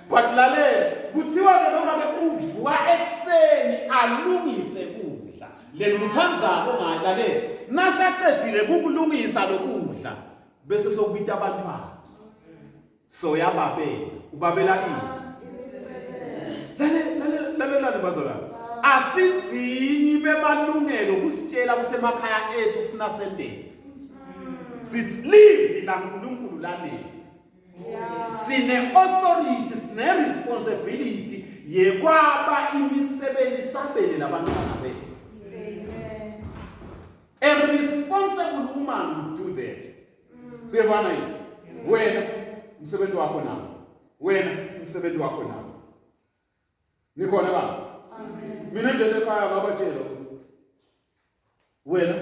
But lale kuthiwa ke noma ke uvuka ekseni alungise kudla le ngithandzako ngalale nasaqedile kukulungisa lokudla bese sokubita abantwana so yababela ubabela ini lale bazalwane asidzingi bemalungelo kusitshela ukuthi emakhaya ethu ufuna sendele live la uNkulunkulu lanele sine authority sine responsibility yekwaba imisebenzi sabele labantwana bethu. Amen. A responsible woman would do that. Siyevana yini wena umsebenzi wakho nawo wena umsebenzi wakho nawo nikhona baba. Amen. Mina nje ekhaya ngabatshela wena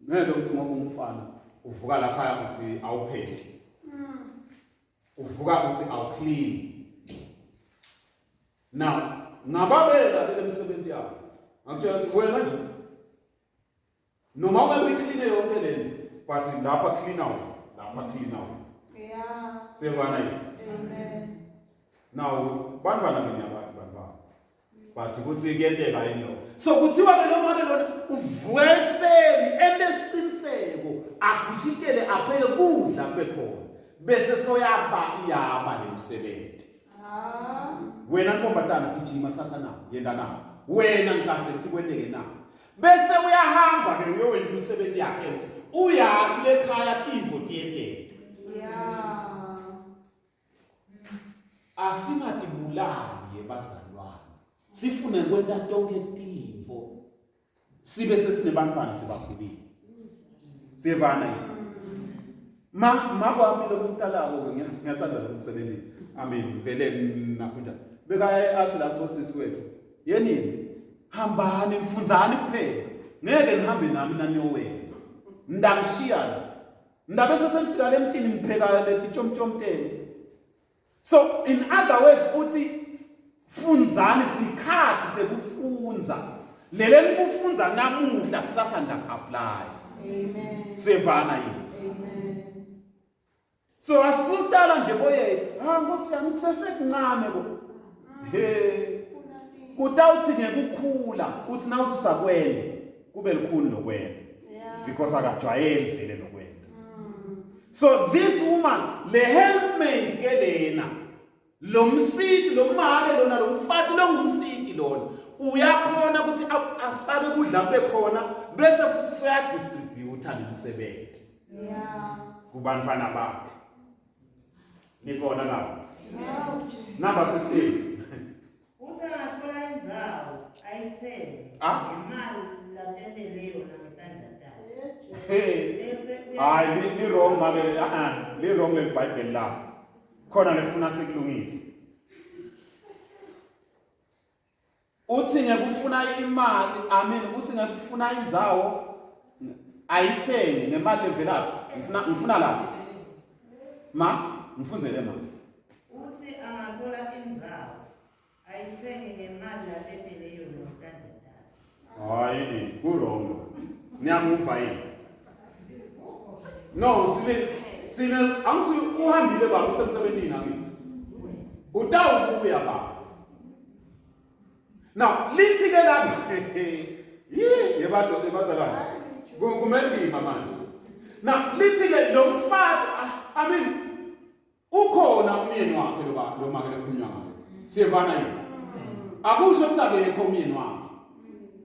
ngeke uthi ngoba umfana uvuka lapha uthi awupheke uvuka uthi awuclean. Now ngababela le msebenzi yakho ngakutshela ukuthi wena nje noma ube clean yonke lento but lapha clean out yeah sevana yini. Amen. Now bantwana benyabantu bantwana but kuthi kuyenteka yini lo so kuthiwa ke lo manje lo uvuka ekseni endesiqiniseko akhishitele apheke kudla kube khona bese soyaba nemsebenzi. Wena ntombatana gijima thatha nawo yenda nawo wena nkaze kuthi kwendeke nawo bese uyahamba ke uyowenza umsebenzi yakhe emse uyathi ekhaya tinto tiyendeke. Asingatibulali bazalwane sifune kwenta tonke tinto sibe sesinebantwana sibakhulile sivana yini makwami lokutalako ngiyathanda lo msebenzi. Amen vele nakunjani beka athi lapho sisi wethu yenini hambani mfunzani kuphela ngeke nihambe nami naniyowenza ndangishiyana ndabe sesifika lemtini ngipheka leti tshomtshomteni. So in other words uthi funzani sikhathi sekufunza lele nikufunza namuhla kusasa ndaku-apply. Amen. Sivana yini. Amen. So asutala nje boye Nkosi yami kusesekuncane bo kutawuthi ngekukhula uthi na uthi sakwende kube likhulu lokwenda because akajwayeli vele lokwenda. So this woman le helpmate ke lena lo msidi lo mhake lona lo mfati lo ngumsidi lona uyakhona ukuthi afake kudla kube khona bese futhi soya distribute imisebenzi kubantwana bakhe. Nikona lapho. Number 16. Uthi angathola indzawo ayithenge imali latendeleyo nangetandla tayo. Hayi li wrong ngabe li wrong leBhayibheli lapho. Khona lekufuna sikulungise. Uthi ngekufuna imali amen uthi ngekufuna indzawo ayithenge ngemali levelaphi ngifuna lapho. Mfunzele mama. Uthi angathola indzawo ayithenge ngemali latendeleyo nangetandla. Hayi kurong. Niyamuva yini? No, sina angithi uhambile baba usemsebenzini nami. Utawubuya baba. Now lithi ke lapha yebado ebazalwane kumendima manje. Now lithi ke lo mfati I mean ukhona umyeni wakhe lo make lekhulunywa ngayo. Siyevana yini? Akusho ukuthi akekho umyeni wakhe.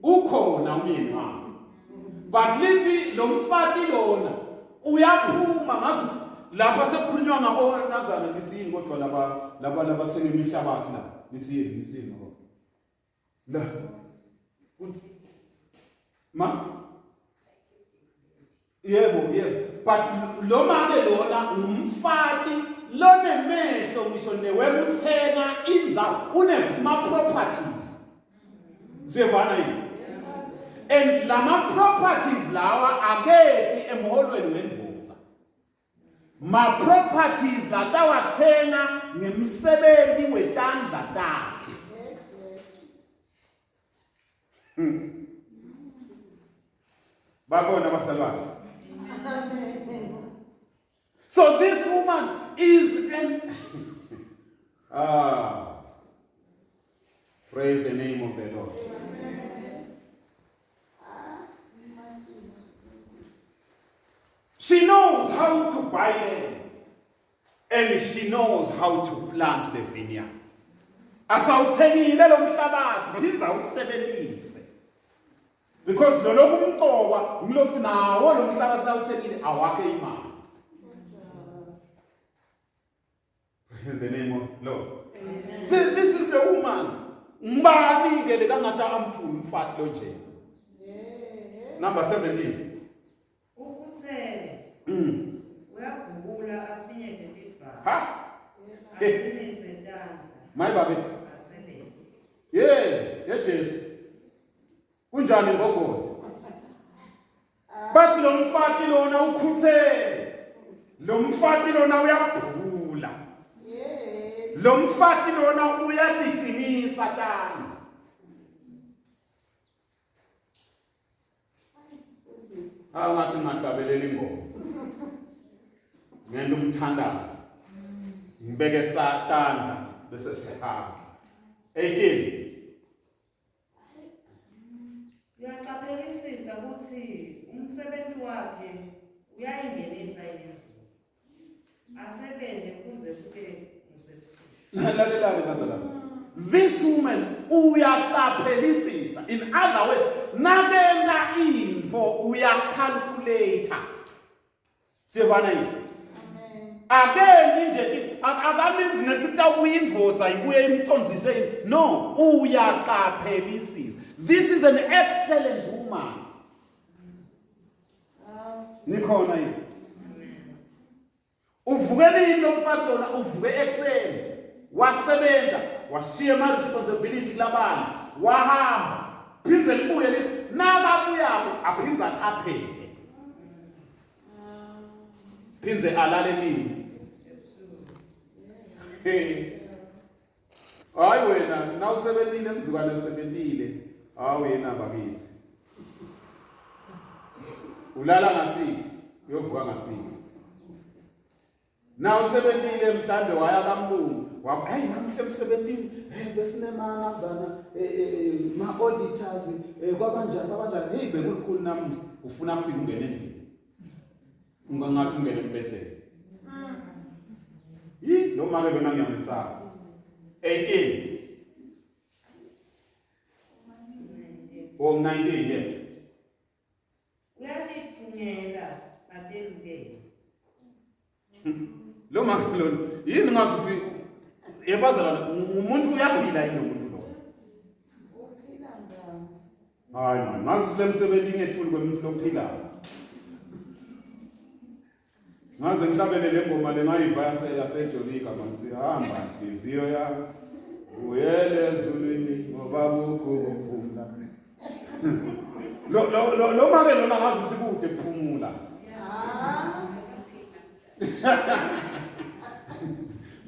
Ukhona umyeni wakhe. But lithi lo mfati lona uyaphuma ngathi lapha sekukhulunywa ngabo nazana lithi yini kodwa laba thenga imihlabathi la lithi yini ngoba la ma yebo but lo make lona umfati lonemehlo ngisho newekuthenga indzawo unema properties siyevana yini and lama properties lawa aketi emholweni wendvodza ma properties latawathenga ngemsebenti wetandla takhe bakona basalwane. So this woman is an praise the name of the Lord. She knows how to buy land and she knows how to plant the vineyard. Asawuthengile lo mhlabathi phinza usebenzise. Because loloku umqoka ngilokhu nawo lo mhlabathi sawuthengile awakhe imali. Praise the name of Lord. This is the woman. Mbani ke lekangata amfuni umfati lo nje. Number 17. Ukuthele. Uyagubula afinyele ledva. Ha? Aphine setandla. My baby. Asebenze. Yeah, Jesu. Kunjani ngogozi? Bathi lo mfati lona ukhuthele. Lo mfati lona uyabhula. Lo mfati lona uyadikinisa tani. Ngathi ngahlabelela ingoma. Ngento umthandazo. Ngibeke satana bese sihamba. 18. Uyaqaphelisisa ukuthi umsebenzi wakhe uyayingenisa inzuzo. Asebenze kuze kube umsebenzi. Lalelani bazalwane. This woman uyaqaphelisisa. In other words, nakenda info uyacalculator. Siyevana yini? Again nje akamenzi nesithi uyindvodza ibuye imcondzise. No, uyaqaphelisisa. This is an excellent woman. Nikhona yini? Uvukele yini lo mfati lona uvuke ekseni. Wasebenza, washiya ama responsibility labantu, wahamba. Phinze libuye lithi nakabuyako aphinze aqaphele. Phinze alale nini? Hayi wena nawusebentile emzukwane usebentile. Hayi wena bakithi. Ulala nga6, uyovuka nga6. Nawusebentile mhlambe waya kaMlungu. Hey namhle emsebentini, besinemana kuzana ma auditors kwabanjani hey bekulikhulu nami ufuna ukufika ungene endlini. Ungangathi ungene empetheni. Lo make lona ngiyamesaba. 18 or 19, yes. Uyatithungela badelukele. Lo make lona yini ngazuthi yebazalana umuntu uyaphila yini umuntu lo? Uphila ngani? Hayi man, ngazi silemsebenzi ngethuli kwemuntu lophilayo. Ngaze ngihlabele le ngoma lengayiva yasejolika manje hamba inhliziyo yami uyele ezulwini ngoba kukhumula. Lo make lona ngazi ukuthi kude kuphumula.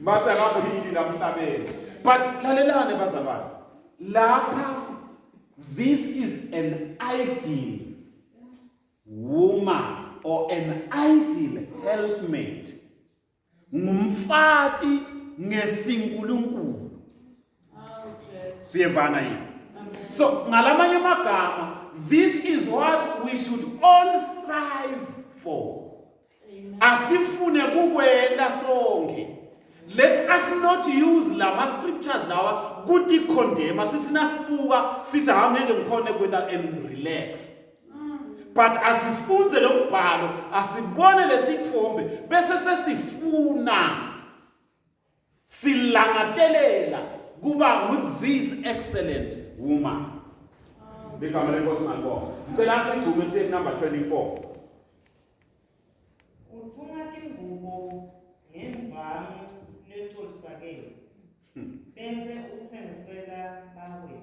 Matha kaphili lamhlabeni. But lalelane bazalwane. Lapha this is an ideal woman or an ideal helpmate. Ngumfati ngesinkulunkulu. Siyevana yini? So ngalamanye amagama, this is what we should all strive for. Asifune kukwenda sonke. Let us not use lama scriptures lawa kuti condemn sithi nasibuka sithi angeke ngikhone kwenda and relax. But asifunze lo mbhalo, asibone lesithombe bese sesifuna silangatelela kuba with this excellent woman. Ligama lenkosi ngibonga. Ngicela sigcume siye number 24. Uthunga tingubo ngemvama letholisakele. Bese uthengisela bawe.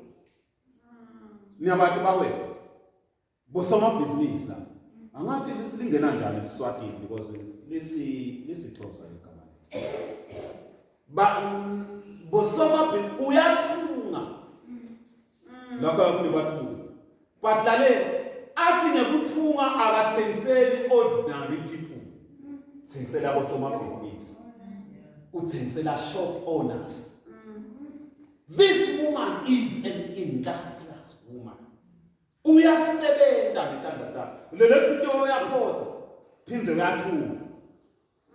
Niyabantu bawe. Bosoma business la. Angathi lingena njani eSwatini because lisixhosa igama. Bosoma uyathunga. Lokho kunibathunga. But lale athi ngekuthunga akathengiseli ordinary people. Thengisela bosoma business. Uthengisela shop owners. This woman is an industrious woman. Uyasebenza ngitanda. Lelethi to uyaphotha. Phinze uyathunga.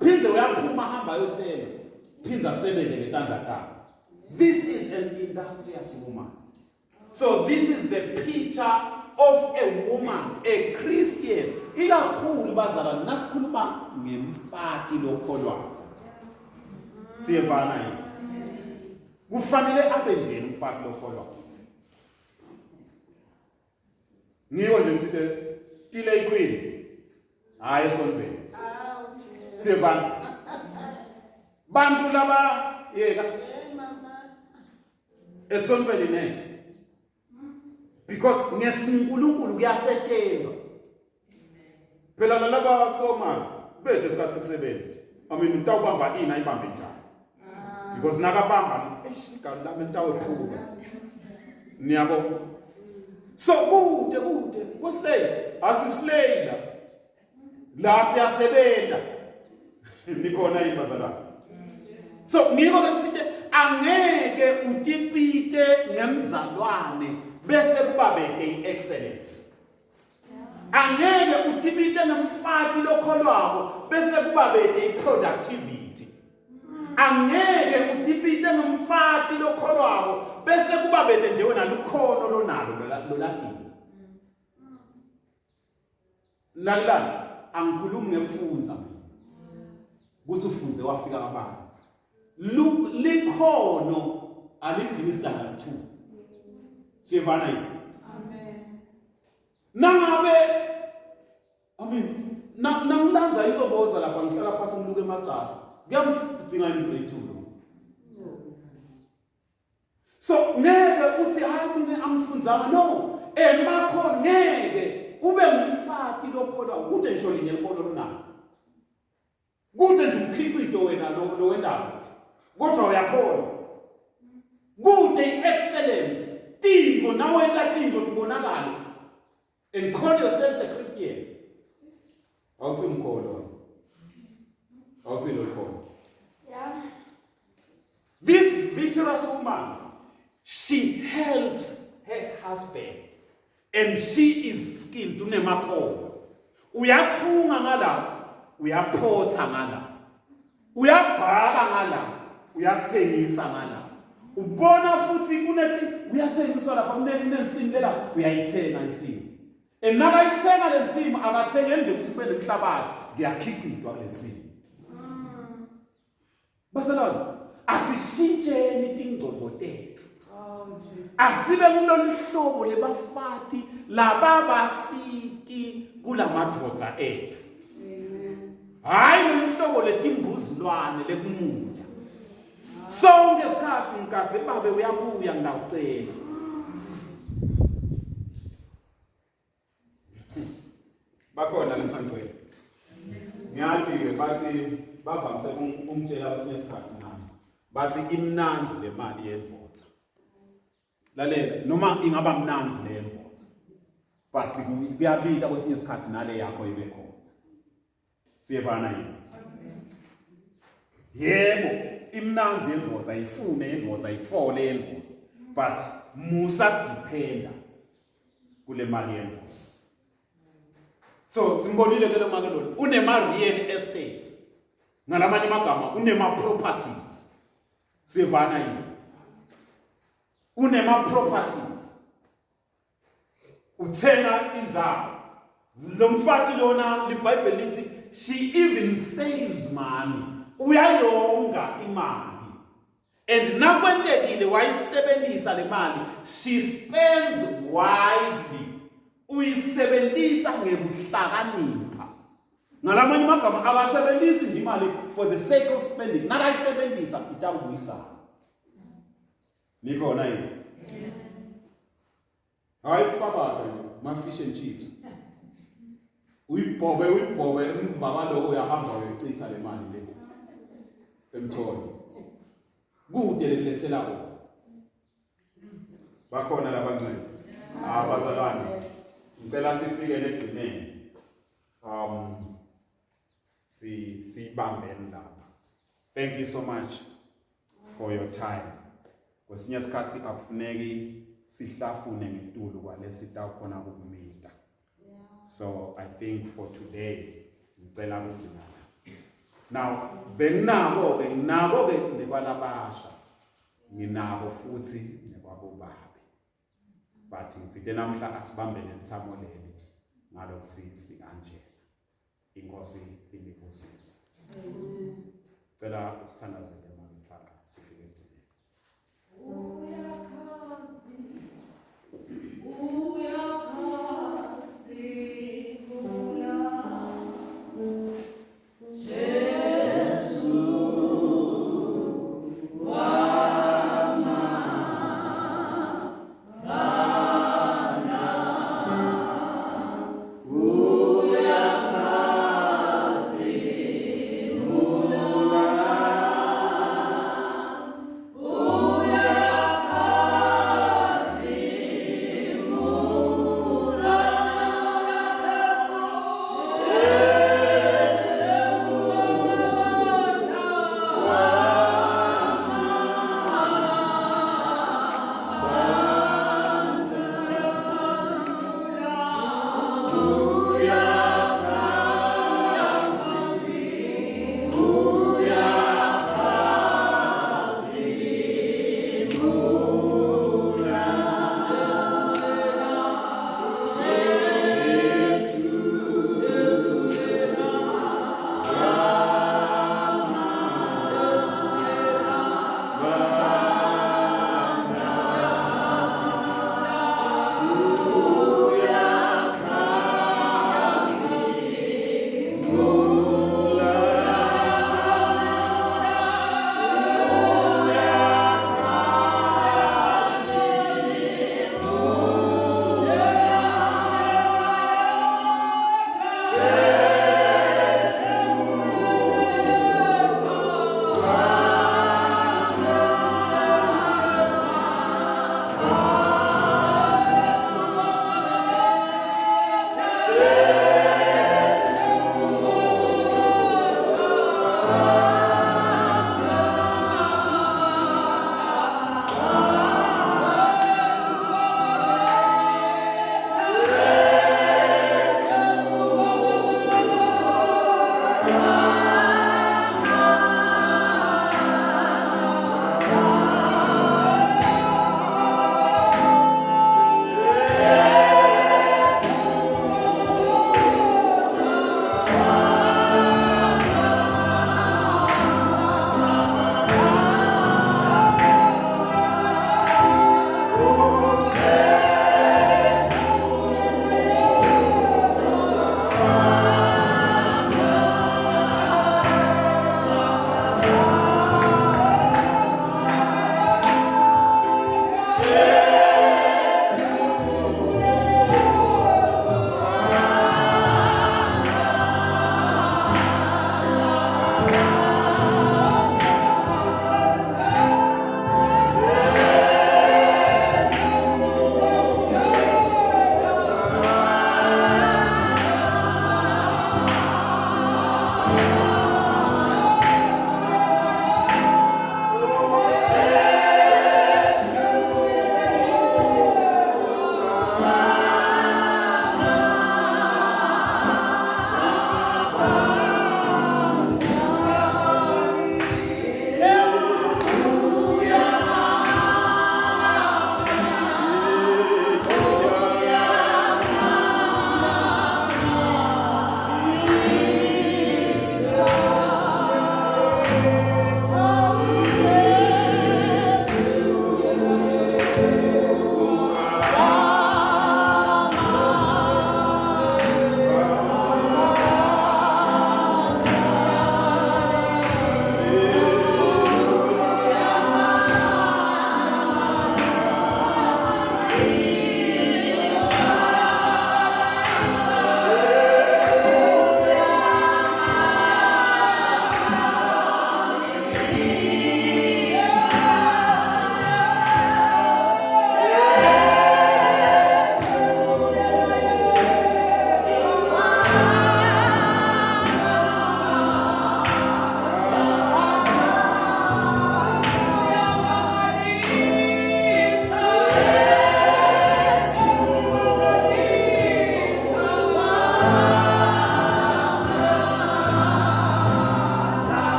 Phinze uyaphuma hamba yothenga. Phinze asebenze ngitanda. This is an industrious woman. So this is the picture of a woman, a Christian. Ikakhulu bazalwane nasikhuluma ngemfati lokholwayo. Siyevana yini? Kufanele abe nje umfati lokholwayo. Ngiko nje ngithi tile iqueen. Hayi esonveni. Siyevana. Bantu laba yeka. Esonveni next. Because ngesinkulunkulu kuyasetshenzwa. Phela laba somali bethe isikhathi sekusebeni. Utawubamba ina ibambe njani. Because nakabamba igama lami litawephuka. Niyabo. So kude kuslay asislay la siyasebenza. Nikhona imbazala. So ngiko ngithi angeke utipite ngemzalwane bese kuba beke excellence. Angeke utipite nomfati lokholwako bese kuba beke productivity. Angeke utipite nomfati lokholwako bese kuba beke nje wena lukhono lonalo lolatini. Lalala angikhulumi ngekufunda. Kuthi ufunze wafika kabani. Likhono alidzingi standard 2. Siyevana yini? Amen. Nangabe nangilanza intoboza lapha ngihlala phansi ngiluke emacasa. Kuyamdinga in grade 2 lo. So ngeke uthi hayi mina amfunzanga no. Emakho ngeke ube ngumfati lokholwa kude ngisho linye likhono lonalo. Kude nje umkhiqido wena lo wendawo. Kodwa uyakhona. Kude excellence. Timbo nawe entahlindo kubonakala. And call yourself a Christian. Awusimkholo. Awusilokho. Yeah. This virtuous woman, she helps her husband. And she is skilled unemakhono. Uyathunga ngala, uyaphotha ngala. Uyabhaka ngala, uyathengisa ngala. Ubona futhi kunethi uyathengiswa lapha kunensimi lela uyayithenga insimi. Enaka ithenga lensimi akathenga nje ukuthi kube nemhlabathi kuyakhicitwa kulensimi. Basalona asishintsheni tingcondo tethu. Asibe kulolu hlobo lebafati lababasiki kulamadvodza ethu. Hayi loluhlobo letimbuzulwane lekumunya. Sonke isikhathi ngikathe babe uyabuya ngidawucela. Bakhona lemphangcwele. Ngiyadike bathi bavamise umtshela kwesinye isikhathi nami. Bathi imnanzi le mali yemvotsa. Lalela noma ingaba mnanzi le yemvotsa. But kuyabita kwesinye isikhathi nale yakho ibe khona. Siyevana yini? Yebo, imnanzi yemvotsa ifune yemvotsa itfole yemvotsa. But musa dependa kule mali yenvoice. So simbonile ke lo makeloni unema real estates, ngalamanye amagama unema properties. Sivana yini? Unema properties. Uthenga indzawo. Lo mfati lona liBhayibheli lithi she even saves money. Uyayonga imali. And nakwentekile wayisebenzisa le mali, she spends wisely. Uyisebenzisa ngebuhlakanipha. Ngalamanye amagama akasebenzisi nje imali for the sake of spending. Nakayisebenzisa itawubuyisa. Nikhona yini? Hayi fabata ma fish and chips. Uyibhobe emva kwaloko uyahamba uyochitha le mali le. Emtholo. Kude lekulethela ko. Bakhona labancane. Abazalwane. Ngicela sifike egcineni. Sibambeni lapha. Thank you so much for your time. Kwesinye isikhathi akufuneki sihlafune ngetulu kwalesita khona kukumita. So I think for today ngicela ukugcina. Now benginako ke nekwalabasha. Nginako futhi nekwabobabi. But ngicite namhla asibambele lithamo leli ngalokusisi kanjena. Inkosi inibusise. Cela usithandazele mangifaka sifike egcineni.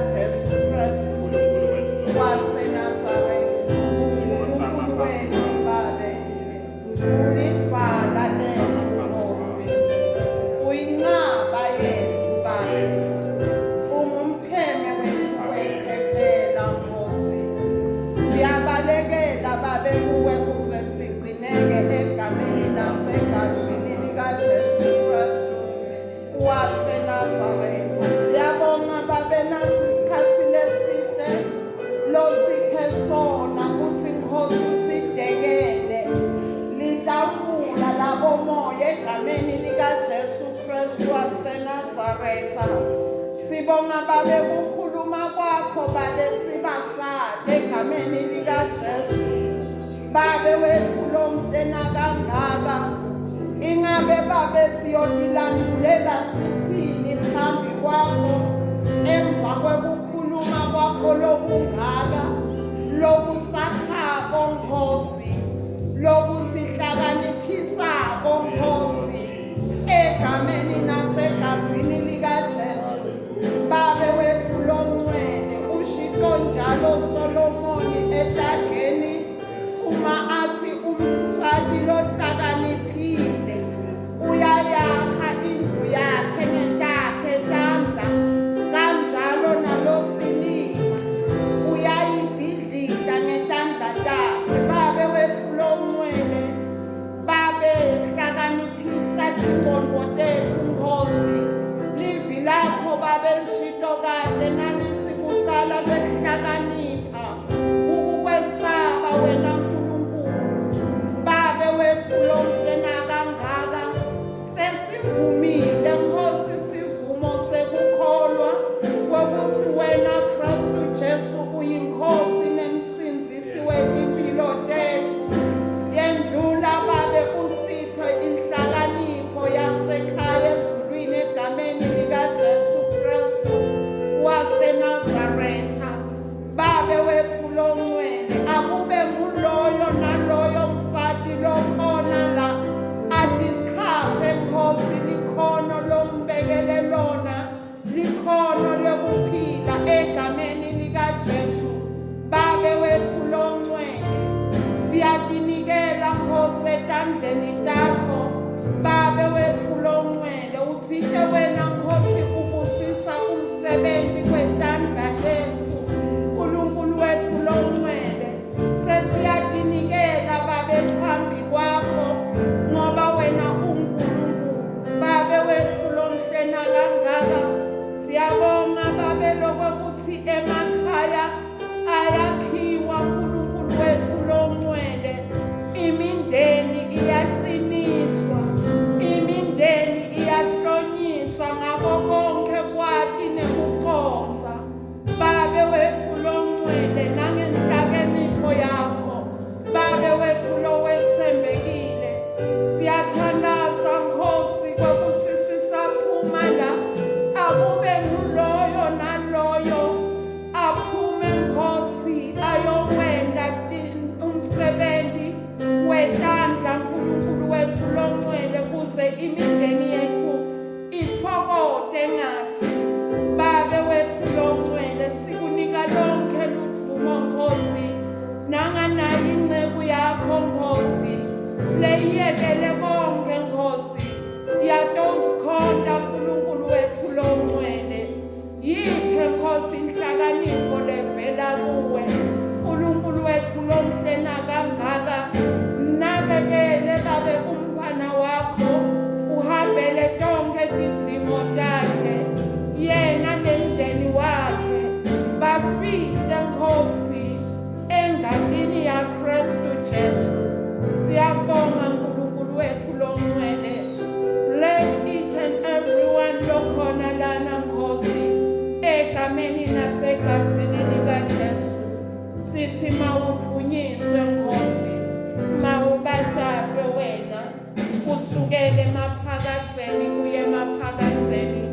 likaJesu Kristu waseNazaretha. uNkulunkulu wethu Baba, ulidwala lenkosi, uyinqaba yethu Baba, ungumpheme wethu wephephela Nkosi. Siyabalekela Babe kuwe kuze sigcineke egameni nasegazini likaJesu Kristu waseNazaretha. Siyabonga Babe nasi isikhathi leside losiphe sona kuthi Nkosi usidekele litafula labomoya egameni likaJesu Kristu waseNazaretha. Sibonga Babe kukhuluma kwakho Babe sibafake egameni likaJesu. Babe wethu lo mntena kangaka, ingabe Babe siyotilandulela sithini phambi kwakho emva kwekukhuluma kwakho lokungaka lokusakhako Nkosi, lokusihlakaniphisako Nkosi egameni nasegazini likaJesu. Babe wethu lomncwele ushiso njalo Solomoni etageni uma athi umfati lohlakaniphile uyayakha indlu yakhe ngentakhe tandla, kanjalo nalosilima uyayibhidlika ngetandla takhe. Babe wethu lomncwele, Babe hlakaniphisa tingqondo tethu Nkosi. Livi lakho Babe lishito kahle nalithi kuqala kwekuhlakanipha ukukwesaba wena Nkulunkulu. Babe wethu lo mntena kangaka sesivumile Nkosi, sivumo sekukholwa kokuthi wena Kristu Jesu uyinkosi nemsindisi wetimpilo tethu. Yendlula Babe usiphe inhlakanipho yasekhaya ezulwini egameni likaJesu Kristu waseNazaretha. Babe wethu longcwele, akube nguloyo naloyo mfati lokhona la adiskhafe Nkosi likhono lombekele lona, likhono lokuphila egameni likaJesu. Babe wethu longcwele, siyatinikela Nkosi etandleni takho. Babe wethu longcwele, uthixo wena Nkosi ubusisa umsebenzi kwetandla lethu. Nkulunkulu wethu longcwele, sesiyatinikela Babe phambi kwakho ngoba wena uNkulunkulu. Babe wethu lomhlena kangaka, siyabonga Babe lokuthi emakhaya ayakhiwa Nkulunkulu wethu longcwele, imindeni iyaqiniswa, imindeni iyahlonyiswa ngabo bonke kwati nekuconza. Babe wethu longcwele, nangenhlakanipho yakho Babe wethu lowethembekile, siyathandaza Nkosi kokuthi sisaphuma la, akube nguloyo naloyo aphume Nkosi ayokwenda umsebenzi wetandla Nkulunkulu wethu longcwele, kuze imindeni yethu ithokote ngathi. Babe wethu longcwele, sikunika lonke ludumo Nkosi, nanganayo inceku yakho Nkosi, leyiyekele konke Nkosi, yatosikhonda Nkulunkulu wethu longcwele. Yiphe Nkosi inhlakanipho levela kuwe Nkulunkulu wethu lomhlena kangaka. Nakekele Babe umfana wakho, uhambele tonke tizimo takhe, yena nemndeni wakhe bafike Nkosi engadini yaKristu Jesu. Siyabonga Nkulunkulu wethu longcwele. Bless each and everyone lokhona lana Nkosi egameni nasegazini likaJesu. Sithi mawuphunyiswe Nkosi, mawubatshalwe wena kusukele emaphakazeni kuye emaphakazeni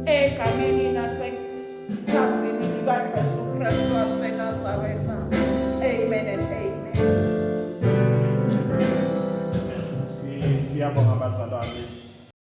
egameni nasegazini likaJesu Kristu waseNazaretha. Amen and amen. Siyabonga bazalwane.